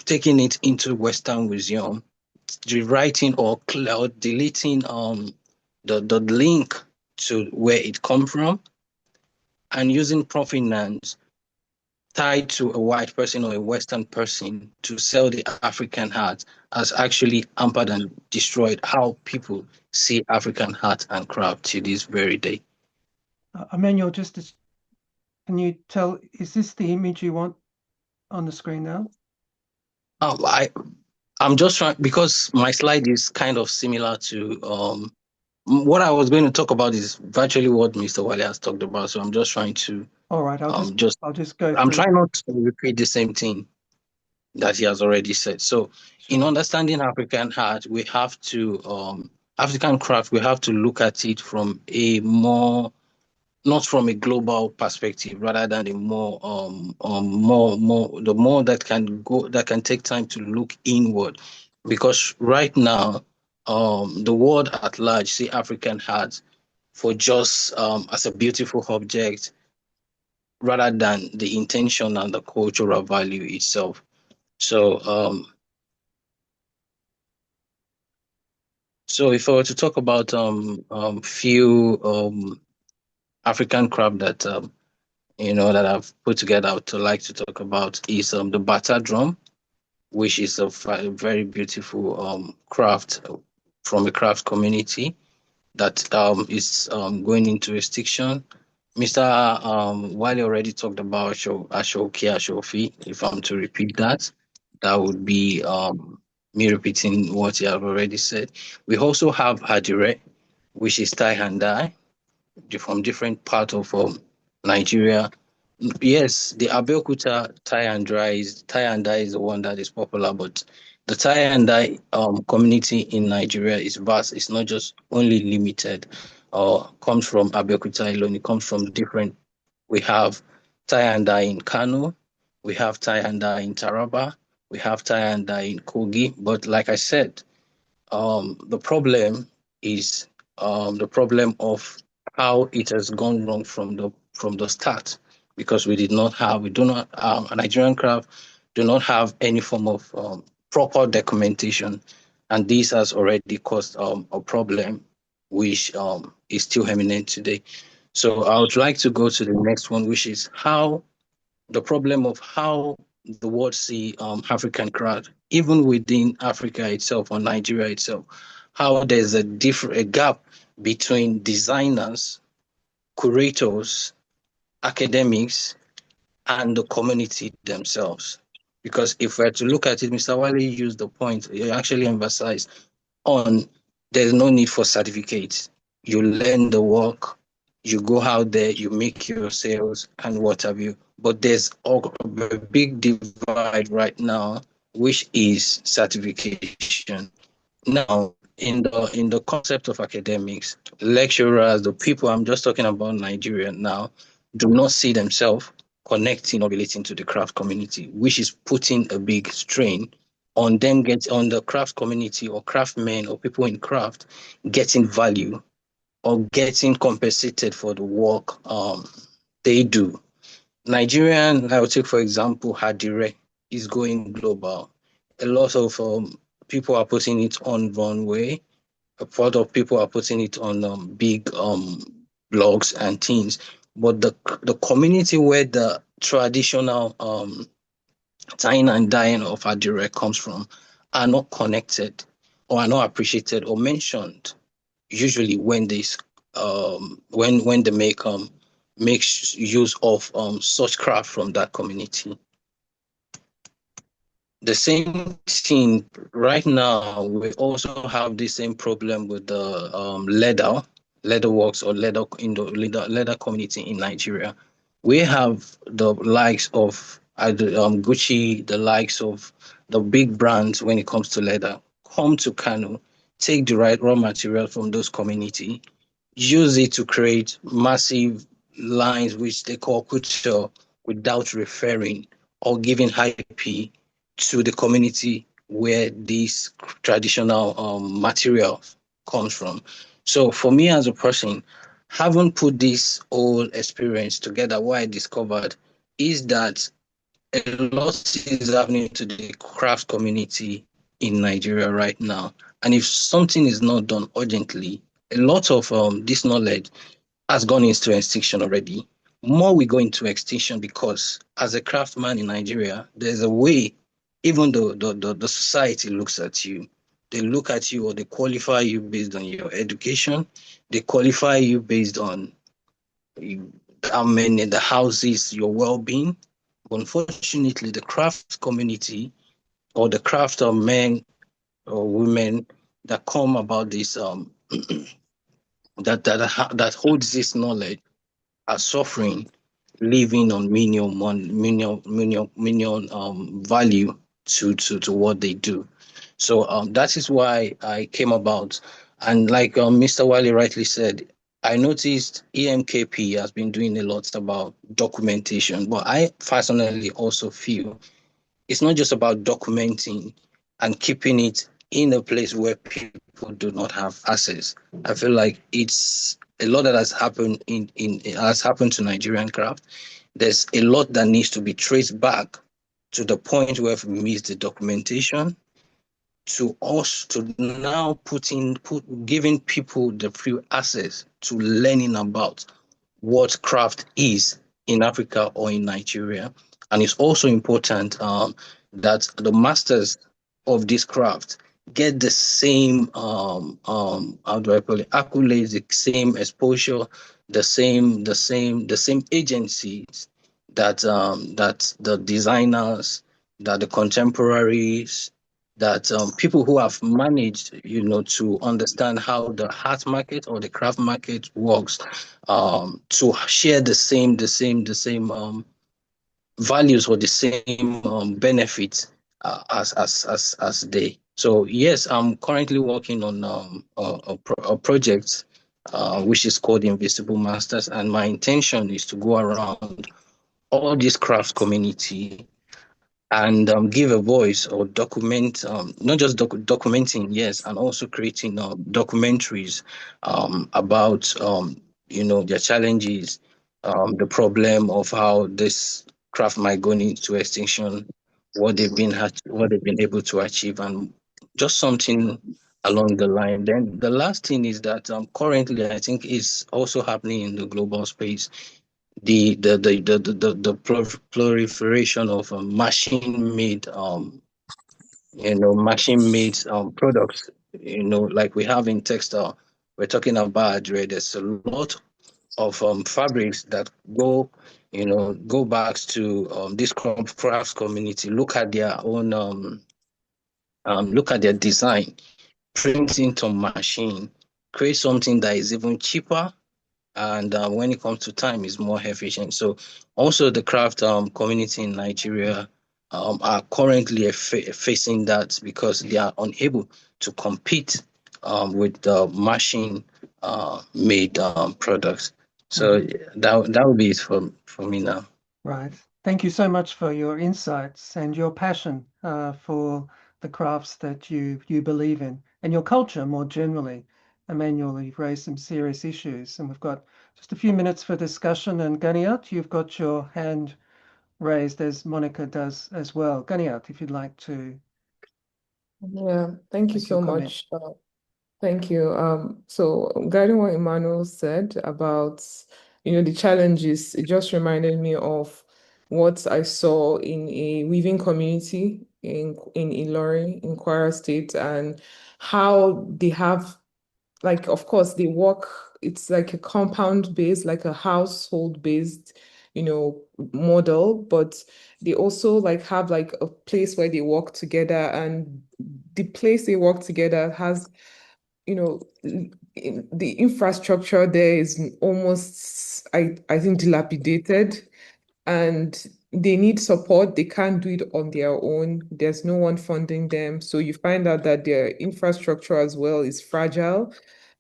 taking it into Western Museum, rewriting or deleting the link to where it come from, and using provenance tied to a white person or a Western person to sell the African art has actually hampered and destroyed how people see African art and craft to this very day. Emmanuel, can you tell, is this the image you want on the screen now? I'm just trying, because my slide is kind of similar to what I was going to talk about is virtually what Mr. Wale has talked about. So I'm just trying to. All right, I'll just go. I'm trying not to repeat the same thing that he has already said. So, in understanding African art, we have to African craft. We have to look at it from a more, not from a global perspective, rather than a more the more that can take time to look inward, because right now the world at large see African art for just as a beautiful object rather than the intention and the cultural value itself. So so if I were to talk about few African craft that that I've put together, I would like to talk about is the bata drum, which is a very beautiful craft from a craft community that is going into extinction. Mr. Wiley already talked about Ashoki Ashofi. If I'm to repeat that, that would be me repeating what you have already said. We also have Hadire, which is tie and dye from different parts of Nigeria. Yes, the Abeokuta tie and dye is the one that is popular, but the tie and dye community in Nigeria is vast. It's not just only limited or comes from Abeokuta alone. It comes from different. We have tie and dye in Kano, we have tie and dye in Taraba, we have tie and dye in Kogi. But like I said, the problem is the problem of how it has gone wrong from the start, because we do not a Nigerian craft do not have any form of proper documentation, and this has already caused a problem which is still eminent today. So I would like to go to the next one, which is how the problem of how the world see African craft, even within Africa itself or Nigeria itself, how there's a gap between designers, curators, academics, and the community themselves. Because if we're to look at it, Mr. Wiley used the point, he actually emphasized on there's no need for certificates. You learn the work, you go out there, you make your sales and what have you. But there's a big divide right now, which is certification. Now, in the concept of academics, lecturers, the people, I'm just talking about Nigeria now, do not see themselves connecting or relating to the craft community, which is putting a big strain on them, on the craft community or craftsmen or people in craft getting value or getting compensated for the work they do. Nigerian, I would take for example, Hadire is going global. A lot of people are putting it on runway. A lot of people are putting it on big blogs and things. But the community where the traditional tying and dyeing of Hadire comes from are not connected or are not appreciated or mentioned usually when they when they make use of such craft from that community. The same thing right now, we also have the same problem with the leather works or leather in the leather community in Nigeria. We have the likes of Gucci, the likes of the big brands when it comes to leather, come to Kano, take the right raw material from those community, use it to create massive lines which they call couture without referring or giving IP to the community where this traditional material comes from. So for me as a person, having put this whole experience together, what I discovered is that a lot is happening to the craft community in Nigeria right now. And if something is not done urgently, a lot of this knowledge has gone into extinction already. More we go into extinction because as a craftsman in Nigeria, there's a way, even though the society looks at you, they look at you or they qualify you based on your education, they qualify you based on how many the houses, your well-being. But unfortunately, the craft community or the craft of men or women that come about this that holds this knowledge are suffering, living on minimal value to what they do. So that is why I came about. And like Mr. Wiley rightly said, I noticed EMKP has been doing a lot about documentation, but I personally also feel it's not just about documenting and keeping it in a place where people do not have access. I feel like it's a lot that has happened has happened to Nigerian craft. There's a lot that needs to be traced back to the point where we missed the documentation, to us to now giving people the free access to learning about what craft is in Africa or in Nigeria. And it's also important that the masters of this craft get the same how do I call it, accolades, the same exposure, the same agencies that that the designers, that the contemporaries, that people who have managed, to understand how the art market or the craft market works, to share the same values or the same benefits as they. So yes, I'm currently working on a project which is called Invisible Masters, and my intention is to go around all this craft community and give a voice or document, not just documenting, yes, and also creating documentaries about, their challenges, the problem of how this craft might go into extinction, what they've been able to achieve, and just something along the line. Then the last thing is that currently I think is also happening in the global space, the proliferation of machine-made products, like we have in textile. We're talking about there's a lot of fabrics that go back to this crafts community. Look at their own look at their design, print into machine, create something that is even cheaper, and when it comes to time, is more efficient. So also the craft community in Nigeria are currently facing that because they are unable to compete with the machine made products. So that would be it for me now. Right. Thank you so much for your insights and your passion for the crafts that you believe in and your culture more generally. Emmanuel, you've raised some serious issues, and we've got just a few minutes for discussion. And Ganiat, you've got your hand raised as Monica does as well. Ganiat, if you'd like to Yeah, thank you make your so comment. much. Thank you. So regarding what Emmanuel said about, the challenges, it just reminded me of what I saw in a weaving community in Ilorin, in Kwara State, and how they have, like, of course, they work, it's like a compound based, like a household based, model, but they also like have like a place where they work together, and the place they work together has, you know, the infrastructure there is almost, I think, dilapidated, and they need support. They can't do it on their own. There's no one funding them. So you find out that their infrastructure as well is fragile.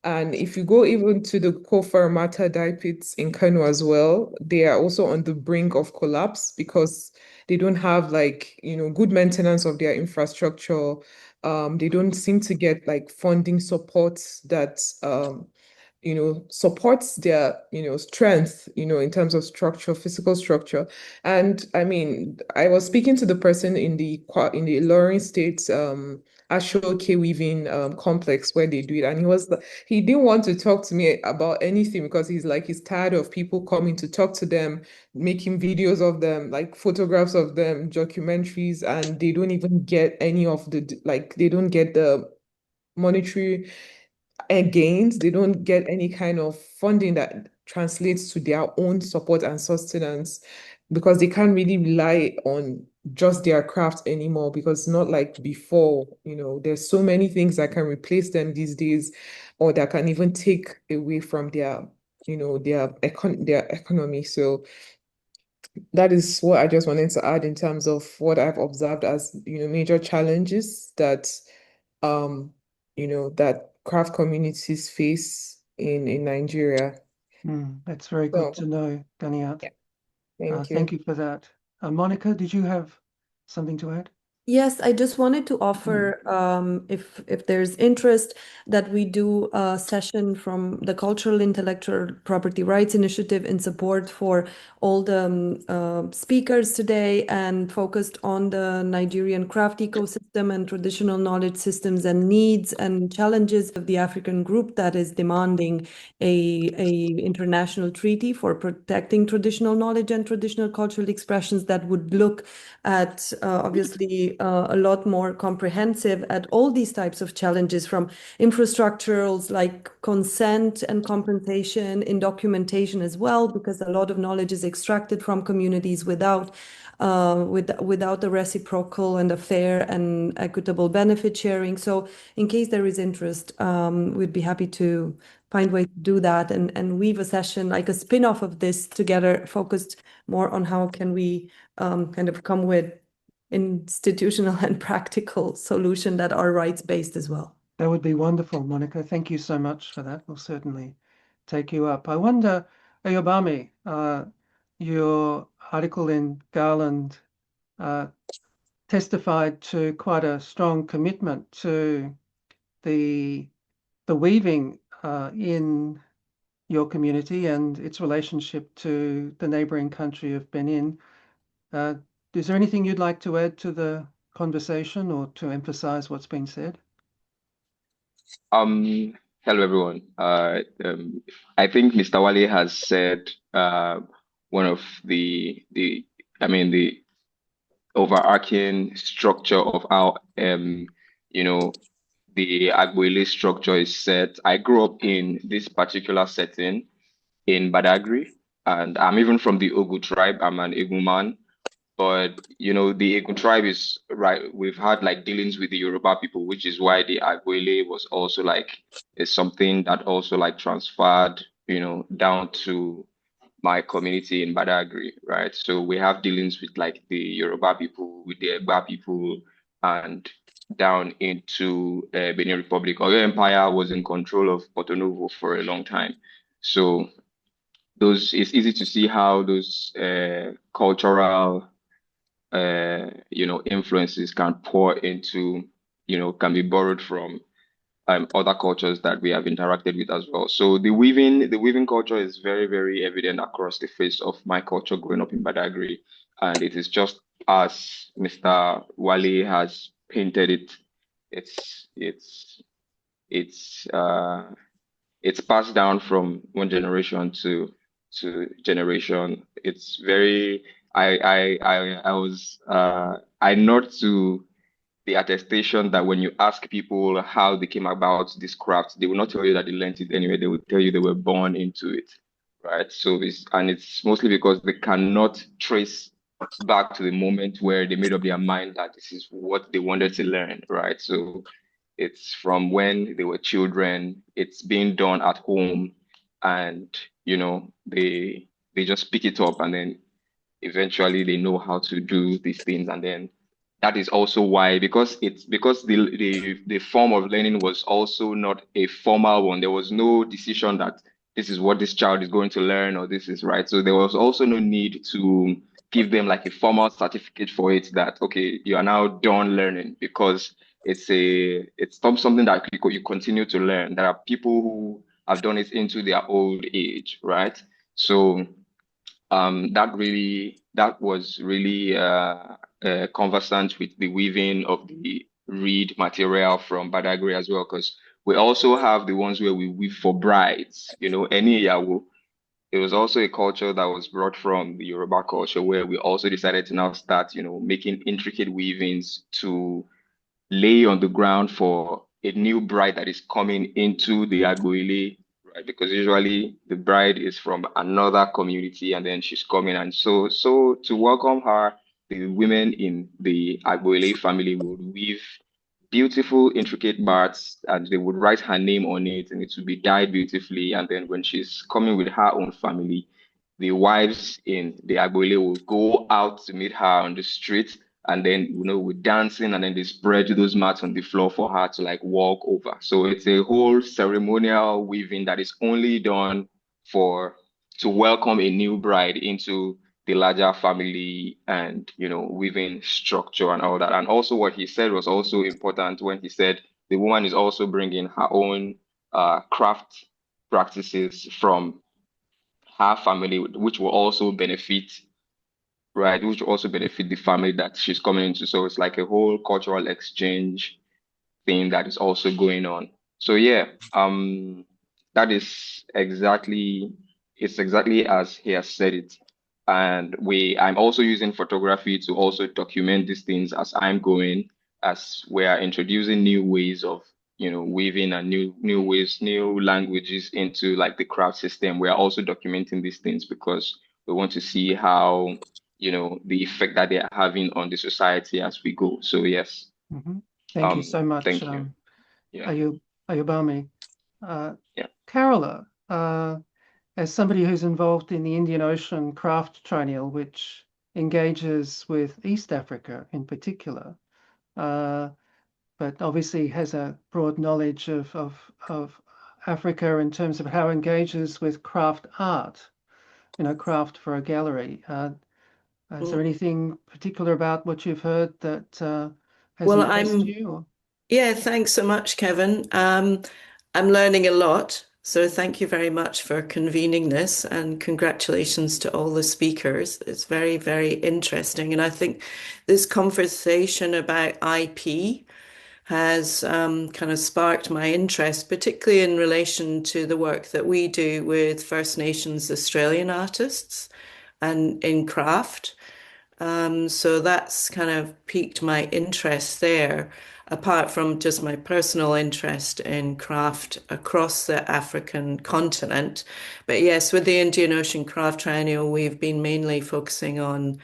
And if you go even to the Kofaramata dye pits in Kano as well, they are also on the brink of collapse because they don't have like, good maintenance of their infrastructure. They don't seem to get like funding support that supports their, strength, in terms of structure, physical structure. And I mean, I was speaking to the person in the Ilorin State Ashoke weaving complex where they do it, and he didn't want to talk to me about anything because he's tired of people coming to talk to them, making videos of them, like photographs of them, documentaries, and they don't even get any of the like they don't get the monetary gains. They don't get any kind of funding that translates to their own support and sustenance because they can't really rely on just their craft anymore, because not like before, there's so many things that can replace them these days, or that can even take away from their, their economy. So that is what I just wanted to add in terms of what I've observed as, major challenges that that craft communities face in Nigeria. That's very good So, to know, Ganiat. yeah, thank Thank you. you for that. Monica, did you have something to add? Yes, I just wanted to offer, if there's interest, that we do a session from the Cultural Intellectual Property Rights Initiative in support for all the speakers today, and focused on the Nigerian craft ecosystem and traditional knowledge systems and needs and challenges of the African group that is demanding a international treaty for protecting traditional knowledge and traditional cultural expressions that would look at obviously a lot more comprehensive at all these types of challenges, from infrastructurals like consent and compensation, in documentation as well, because a lot of knowledge is extracted from communities without the reciprocal and a fair and equitable benefit sharing. So in case there is interest, we'd be happy to find ways to do that and weave a session like a spin-off of this together, focused more on how can we kind of come with institutional and practical solution that are rights-based as well. That would be wonderful, Monica. Thank you so much for that. We'll certainly take you up. I wonder, Ayobami, your article in Garland testified to quite a strong commitment to the weaving in your community and its relationship to the neighboring country of Benin. Is there anything you'd like to add to the conversation or to emphasize what's been said? Hello everyone. I think Mr. Wale has said one of the overarching structure of how the Agboile structure is set. I grew up in this particular setting in Badagry, and I'm even from the Ogu tribe. I'm an Egun man. But the Egun tribe is right. We've had like dealings with the Yoruba people, which is why the Agboile was also like is something that also like transferred, down to my community in Badagry, right? So we have dealings with like the Yoruba people, with the Egba people, and down into Benin Republic. Oyo Empire was in control of Porto Novo for a long time. So those it's easy to see how those cultural influences can pour into, can be borrowed from other cultures that we have interacted with as well. So the weaving culture is very, very evident across the face of my culture growing up in Badagry. And it is just as Mr. Wale has painted it. It's it's it's uh it's passed down from one generation to generation. It's very I was I nod to the attestation that when you ask people how they came about this craft, they will not tell you that they learned it anyway. They will tell you they were born into it, right? So it's mostly because they cannot trace back to the moment where they made up their mind that this is what they wanted to learn, right? So it's from when they were children, it's being done at home, and they just pick it up, and then eventually they know how to do these things. And then that is also why, because the form of learning was also not a formal one. There was no decision that this is what this child is going to learn, or this is right. So there was also no need to give them like a formal certificate for it, that okay, you are now done learning, because it's something that you continue to learn. There are people who have done it into their old age, right? So that was really conversant with the weaving of the reed material from Badagry as well, because we also have the ones where we weave for brides, any yawo. It was also a culture that was brought from the Yoruba culture, where we also decided to now start, making intricate weavings to lay on the ground for a new bride that is coming into the Agboile, right? Because usually the bride is from another community and then she's coming. And so to welcome her, the women in the Agboile family would weave beautiful, intricate bars, and they would write her name on it, and it would be dyed beautifully. And then when she's coming with her own family, the wives in the Agboile will go out to meet her on the street, and then with dancing, and then they spread those mats on the floor for her to like walk over. So it's a whole ceremonial weaving that is only done for to welcome a new bride into the larger family, and weaving structure and all that. And also what he said was also important when he said the woman is also bringing her own craft practices from her family, which will also benefit, right? Which will also benefit the family that she's coming into. So it's like a whole cultural exchange thing that is also going on. So yeah, that is it's exactly as he has said it. And I'm also using photography to also document these things as I'm going, as we are introducing new ways of, weaving, and new ways, new languages into like the craft system. We are also documenting these things because we want to see how, the effect that they are having on the society as we go. So yes. Thank you so much, Thank you. Yeah. Ayubami. Yeah. Carola, as somebody who's involved in the Indian Ocean Craft Triennial, which engages with East Africa in particular, but obviously has a broad knowledge of Africa in terms of how it engages with craft art, craft for a gallery. Is there anything particular about what you've heard that has Well, impressed you? Or? Yeah, thanks so much, Kevin. I'm learning a lot, so thank you very much for convening this, and congratulations to all the speakers. It's very, very interesting, and I think this conversation about IP has kind of sparked my interest, particularly in relation to the work that we do with First Nations Australian artists and in craft. So that's kind of piqued my interest there, apart from just my personal interest in craft across the African continent. But yes, with the Indian Ocean Craft Triennial, we've been mainly focusing on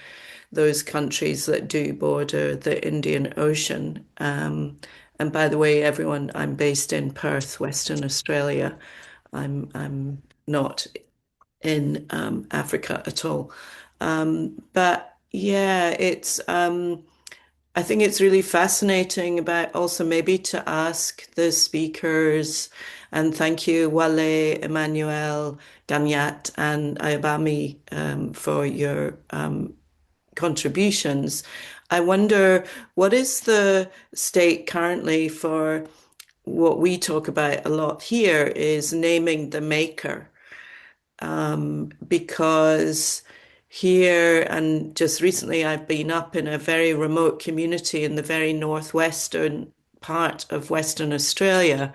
those countries that do border the Indian Ocean. And by the way, everyone, I'm based in Perth, Western Australia. I'm not in Africa at all. But yeah, it's I I think it's really fascinating about also maybe to ask the speakers, and thank you, Wale, Emmanuel, Ganyat, and Ayabami, for your contributions. I wonder, what is the state currently for what we talk about a lot here is naming the maker, because here and just recently I've been up in a very remote community in the very northwestern part of Western Australia,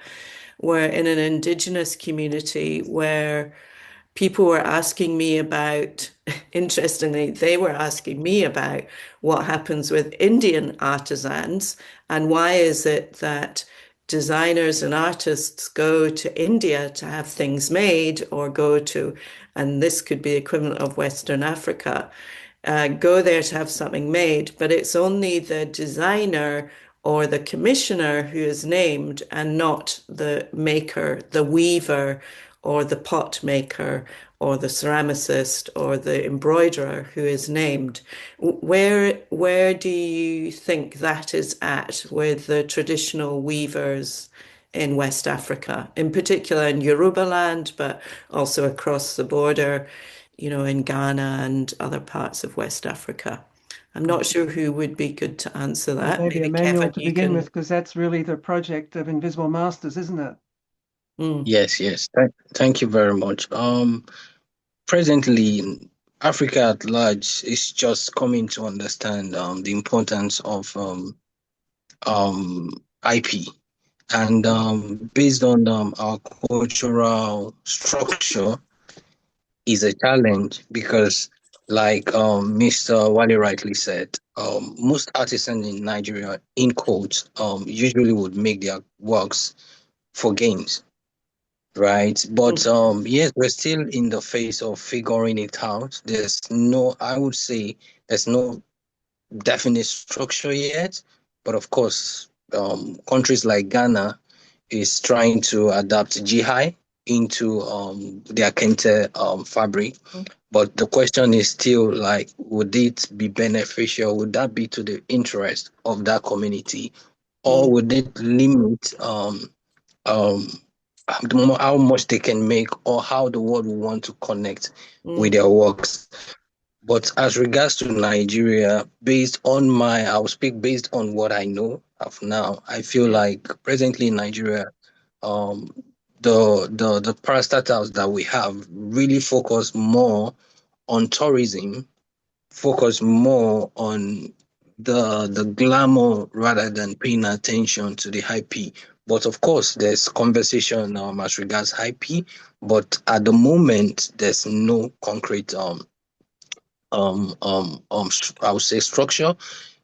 where in an Indigenous community where people were asking me about, interestingly, they were asking me about what happens with Indian artisans and why is it that designers and artists go to India to have things made or go to, and this could be equivalent of Western Africa, go there to have something made, but it's only the designer or the commissioner who is named and not the maker, the weaver, or the pot maker, or the ceramicist, or the embroiderer who is named. Where do you think that is at with the traditional weavers in West Africa, in particular in Yoruba land, but also across the border, in Ghana and other parts of West Africa? I'm not sure who would be good to answer that. Maybe Maybe Emmanuel Kevin, to you begin can. with, because that's really the project of Invisible Masters, isn't it? Yes, yes. Thank you very much. Presently, Africa at large is just coming to understand the importance of IP. And based on our cultural structure is a challenge because, like Mr. Wale rightly said, most artisans in Nigeria, in quotes, usually would make their works for games, right? But yes, we're still in the phase of figuring it out. I would say there's no definite structure yet, but of course, countries like Ghana is trying to adapt GHI into their Kente fabric. But the question is still like, would it be beneficial? Would that be to the interest of that community? Or would it limit how much they can make or how the world will want to connect with their works? But as regards to Nigeria, I'll speak based on what I know of now. I feel like presently in Nigeria, the parastatals that we have really focus more on tourism, focus more on the glamour rather than paying attention to the IP. But of course, there's conversation as regards IP, but at the moment, there's no concrete I would say structure.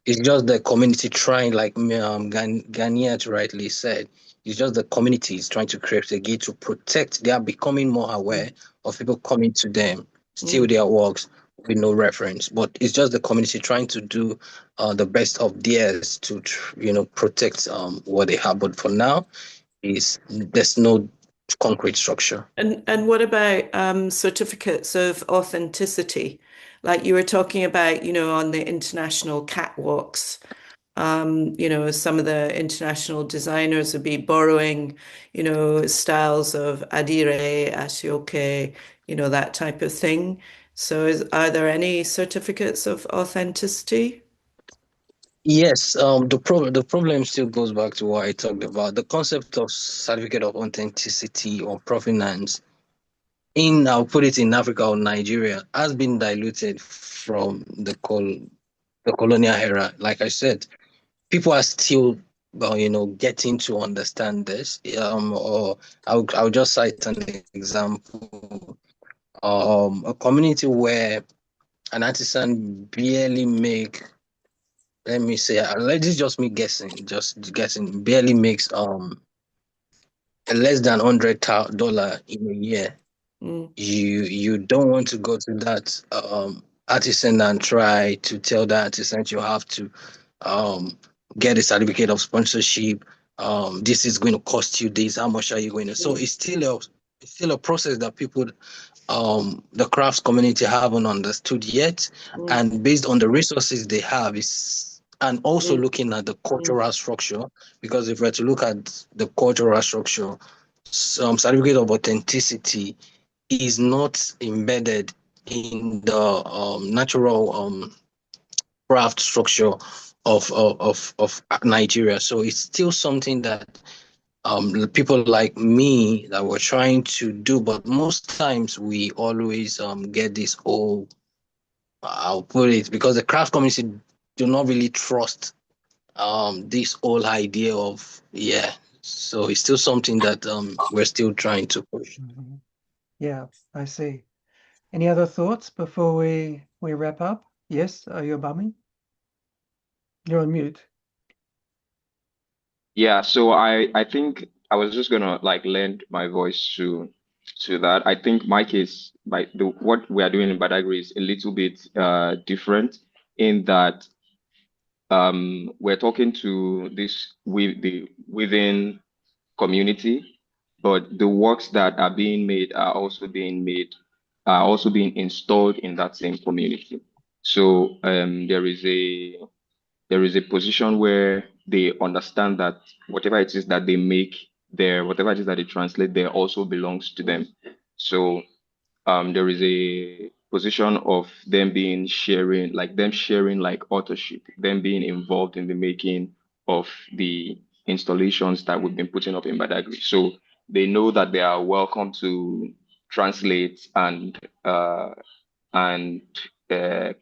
It's just the community trying, like Ganiat rightly said, it's just the community is trying to create a gate to protect. They are becoming more aware of people coming to them, steal their works with no reference. But it's just the community trying to do the best of theirs to protect what they have. But for now, there's no concrete structure. And what about certificates of authenticity? Like you were talking about, on the international catwalks, some of the international designers would be borrowing, styles of Adire, Asioke, that type of thing. So are there any certificates of authenticity? Yes, the problem still goes back to what I talked about. The concept of certificate of authenticity or provenance I'll put it in Africa or Nigeria, has been diluted from the colonial era. Like I said, people are still, getting to understand this. Or I'll just cite an example. A community where an artisan barely make, let me say, this is just me guessing, barely makes less than $100 in a year. You don't want to go to that artisan and try to tell that artisan you have to get a certificate of sponsorship. This is going to cost you this. How much are you going to? So it's still a process that people, the crafts community haven't understood yet. And based on the resources they have, it's and also looking at the cultural structure, because if we're to look at the cultural structure, some certificate of authenticity is not embedded in the natural craft structure of Nigeria. So it's still something that people like me that were trying to do, but most times we always get this I'll put it, because the craft community do not really trust this whole idea of, so it's still something that we're still trying to push. Mhm. Yeah, I see. Any other thoughts before we wrap up? Yes, Ayobami? You're on mute. Yeah, so I think I was just gonna like lend my voice to that. I think my case, what we are doing in Badagry is a little bit different in that we're talking to this within community, but the works that are being made are also being installed in that same community. So there is a position where they understand that whatever it is that they make there, whatever it is that they translate there also belongs to them. So there is a position of them sharing like authorship, them being involved in the making of the installations that we've been putting up in Badagry. So they know that they are welcome to translate and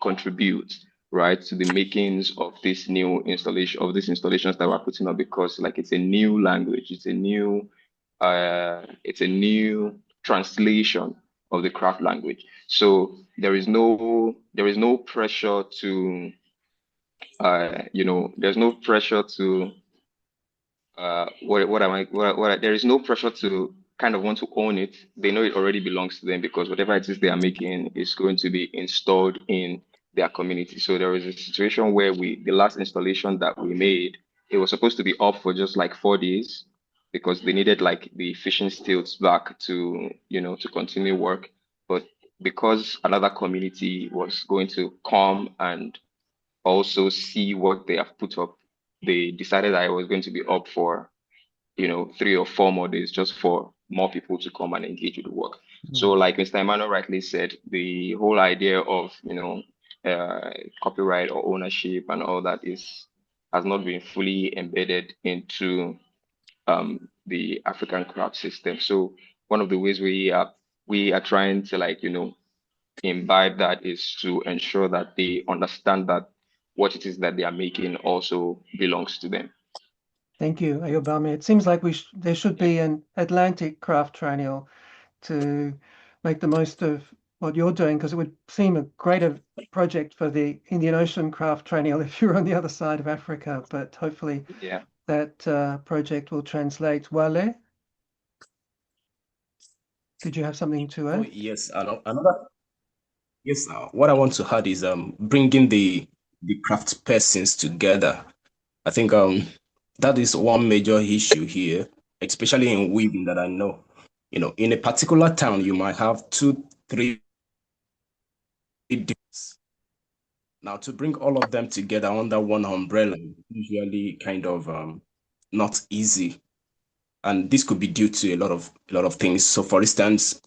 contribute, right, to the makings of this new installation, of these installations that we're putting up, because like it's a new language, it's a new translation of the craft language. So there is no pressure to there's no pressure to there is no pressure to kind of want to own it. They know it already belongs to them, because whatever it is they are making is going to be installed in their community. So there was a situation where the last installation that we made, it was supposed to be up for just like 4 days, because they needed like the fishing stilts back to continue work. But because another community was going to come and also see what they have put up, they decided that I was going to be up for 3 or 4 more days, just for more people to come and engage with the work. So like Mr. Emmanuel rightly said, the whole idea of copyright or ownership and all that has not been fully embedded into the African craft system. So one of the ways we are trying to imbibe that is to ensure that they understand that what it is that they are making also belongs to them. Thank you, Ayobami. It seems like there should be an Atlantic craft triennial to make the most of what you're doing, because it would seem a greater project for the Indian Ocean craft triennial if you're on the other side of Africa. But hopefully that project will translate. Wale, did you have something to add? Yes, yes. What I want to add is bringing the craft persons together. I think that is one major issue here, especially in weaving, that I know. In a particular town, you might have 2, 3 different. Now, to bring all of them together under one umbrella is usually kind of not easy, and this could be due to a lot of things. So, for instance,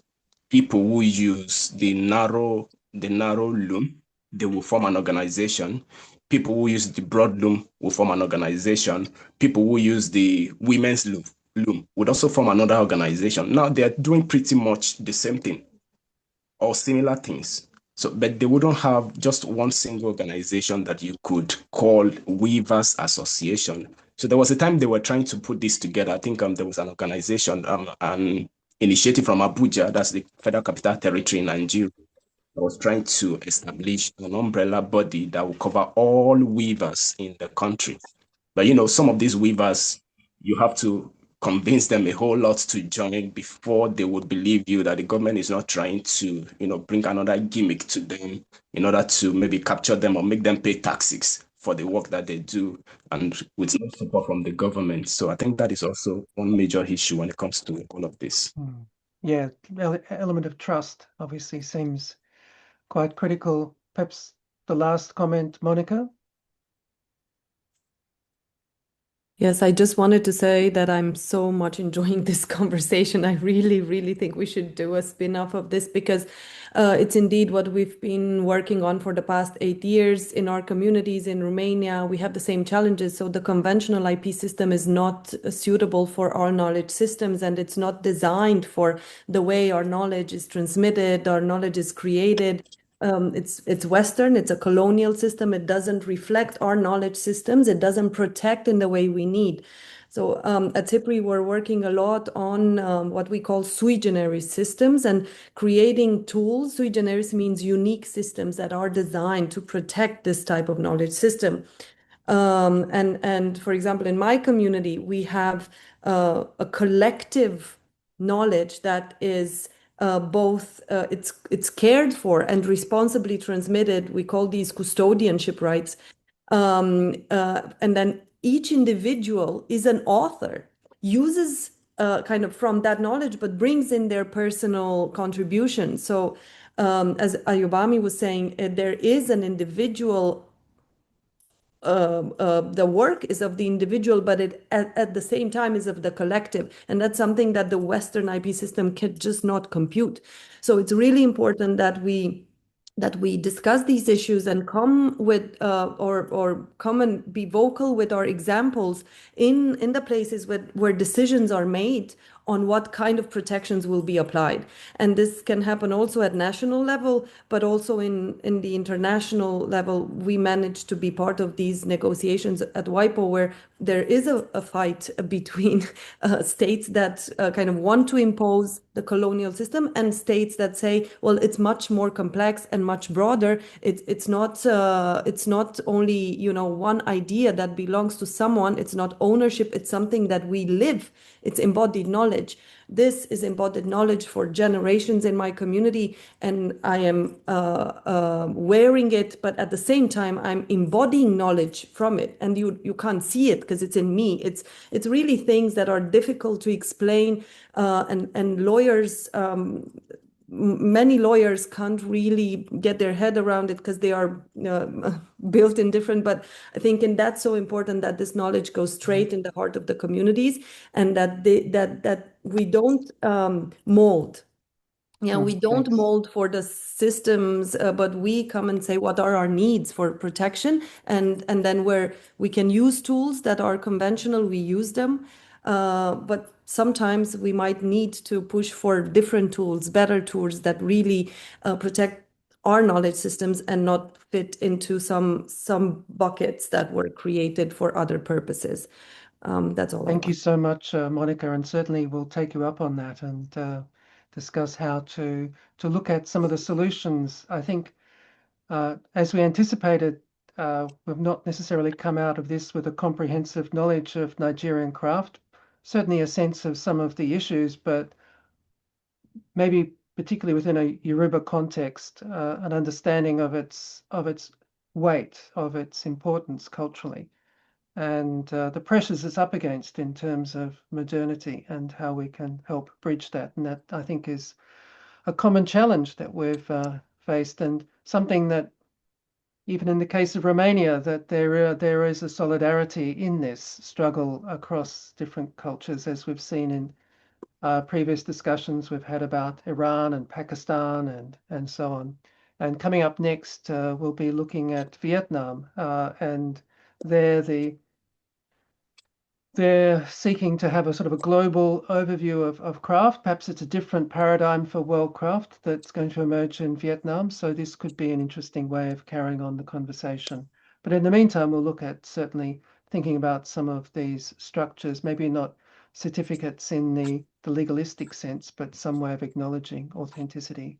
people who use the narrow loom, they will form an organization. People who use the broad loom will form an organization. People who use the women's loom would also form another organization. Now they're doing pretty much the same thing or similar things. So, but they wouldn't have just one single organization that you could call Weavers Association. So there was a time they were trying to put this together. I think there was an organization, an initiative from Abuja, that's the Federal Capital Territory in Nigeria, that was trying to establish an umbrella body that will cover all weavers in the country. But some of these weavers, you have to convince them a whole lot to join before they would believe you that the government is not trying to, bring another gimmick to them in order to maybe capture them or make them pay taxes for the work that they do, and with no support from the government. So I think that is also one major issue when it comes to all of this. Yeah, element of trust obviously seems quite critical. Perhaps the last comment, Monica? Yes, I just wanted to say that I'm so much enjoying this conversation. I really, really think we should do a spin-off of this because it's indeed what we've been working on for the past 8 years in our communities in Romania. We have the same challenges. So the conventional IP system is not suitable for our knowledge systems, and it's not designed for the way our knowledge is transmitted, our knowledge is created. It's Western, it's a colonial system. It doesn't reflect our knowledge systems. It doesn't protect in the way we need. So at CIPRI, we're working a lot on what we call sui generis systems and creating tools. Sui generis means unique systems that are designed to protect this type of knowledge system. And for example, in my community, we have a collective knowledge that is both it's cared for and responsibly transmitted. We call these custodianship rights. And then each individual is an author, uses kind of from that knowledge, but brings in their personal contribution. So as Ayobami was saying, there is an individual the work is of the individual, but it at the same time is of the collective. And that's something that the Western IP system can just not compute. So it's really important that we discuss these issues and come with or come and be vocal with our examples in the places where decisions are made on what kind of protections will be applied. And this can happen also at national level, but also in the international level. We managed to be part of these negotiations at WIPO, where there is a fight between states that kind of want to impose the colonial system and states that say, well, it's much more complex and much broader. It's not only, you know, one idea that belongs to someone. It's not ownership. It's something that we live. It's embodied knowledge. This is embodied knowledge for generations in my community, and I am wearing it, but at the same time, I'm embodying knowledge from it. And you can't see it because it's in me. It's really things that are difficult to explain, and lawyers. Many lawyers can't really get their head around it because they are built in different, but I think that's so important that this knowledge goes straight in the heart of the communities, and that that we don't mold. Yeah, we don't Thanks. mold for the systems, but we come and say what are our needs for protection, and then where we can use tools that are conventional, we use them. But sometimes we might need to push for different tools, better tools that really protect our knowledge systems and not fit into some buckets that were created for other purposes. That's all. Thank you so much, Monica, and certainly we'll take you up on that and discuss how to look at some of the solutions. I think, as we anticipated, we've not necessarily come out of this with a comprehensive knowledge of Nigerian craft, certainly a sense of some of the issues, but maybe particularly within a Yoruba context, an understanding of its weight, of its importance culturally, and the pressures it's up against in terms of modernity and how we can help bridge that. And that, I think, is a common challenge that we've faced, and something that even in the case of Romania, that there is a solidarity in this struggle across different cultures, as we've seen in previous discussions we've had about Iran and Pakistan and so on. And coming up next, we'll be looking at Vietnam, and they're seeking to have a sort of a global overview of craft. Perhaps it's a different paradigm for world craft that's going to emerge in Vietnam. So this could be an interesting way of carrying on the conversation. But in the meantime, we'll look at certainly thinking about some of these structures, maybe not certificates in the legalistic sense, but some way of acknowledging authenticity.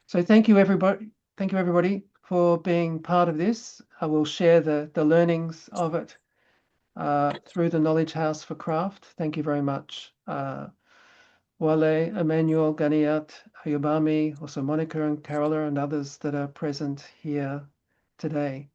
So thank you, everybody. Thank you, everybody, for being part of this. I will share the learnings of it through the Knowledge House for Craft. Thank you very much. Wale, Emmanuel, Ganiat, Ayobami, also Monica and Carola and others that are present here today.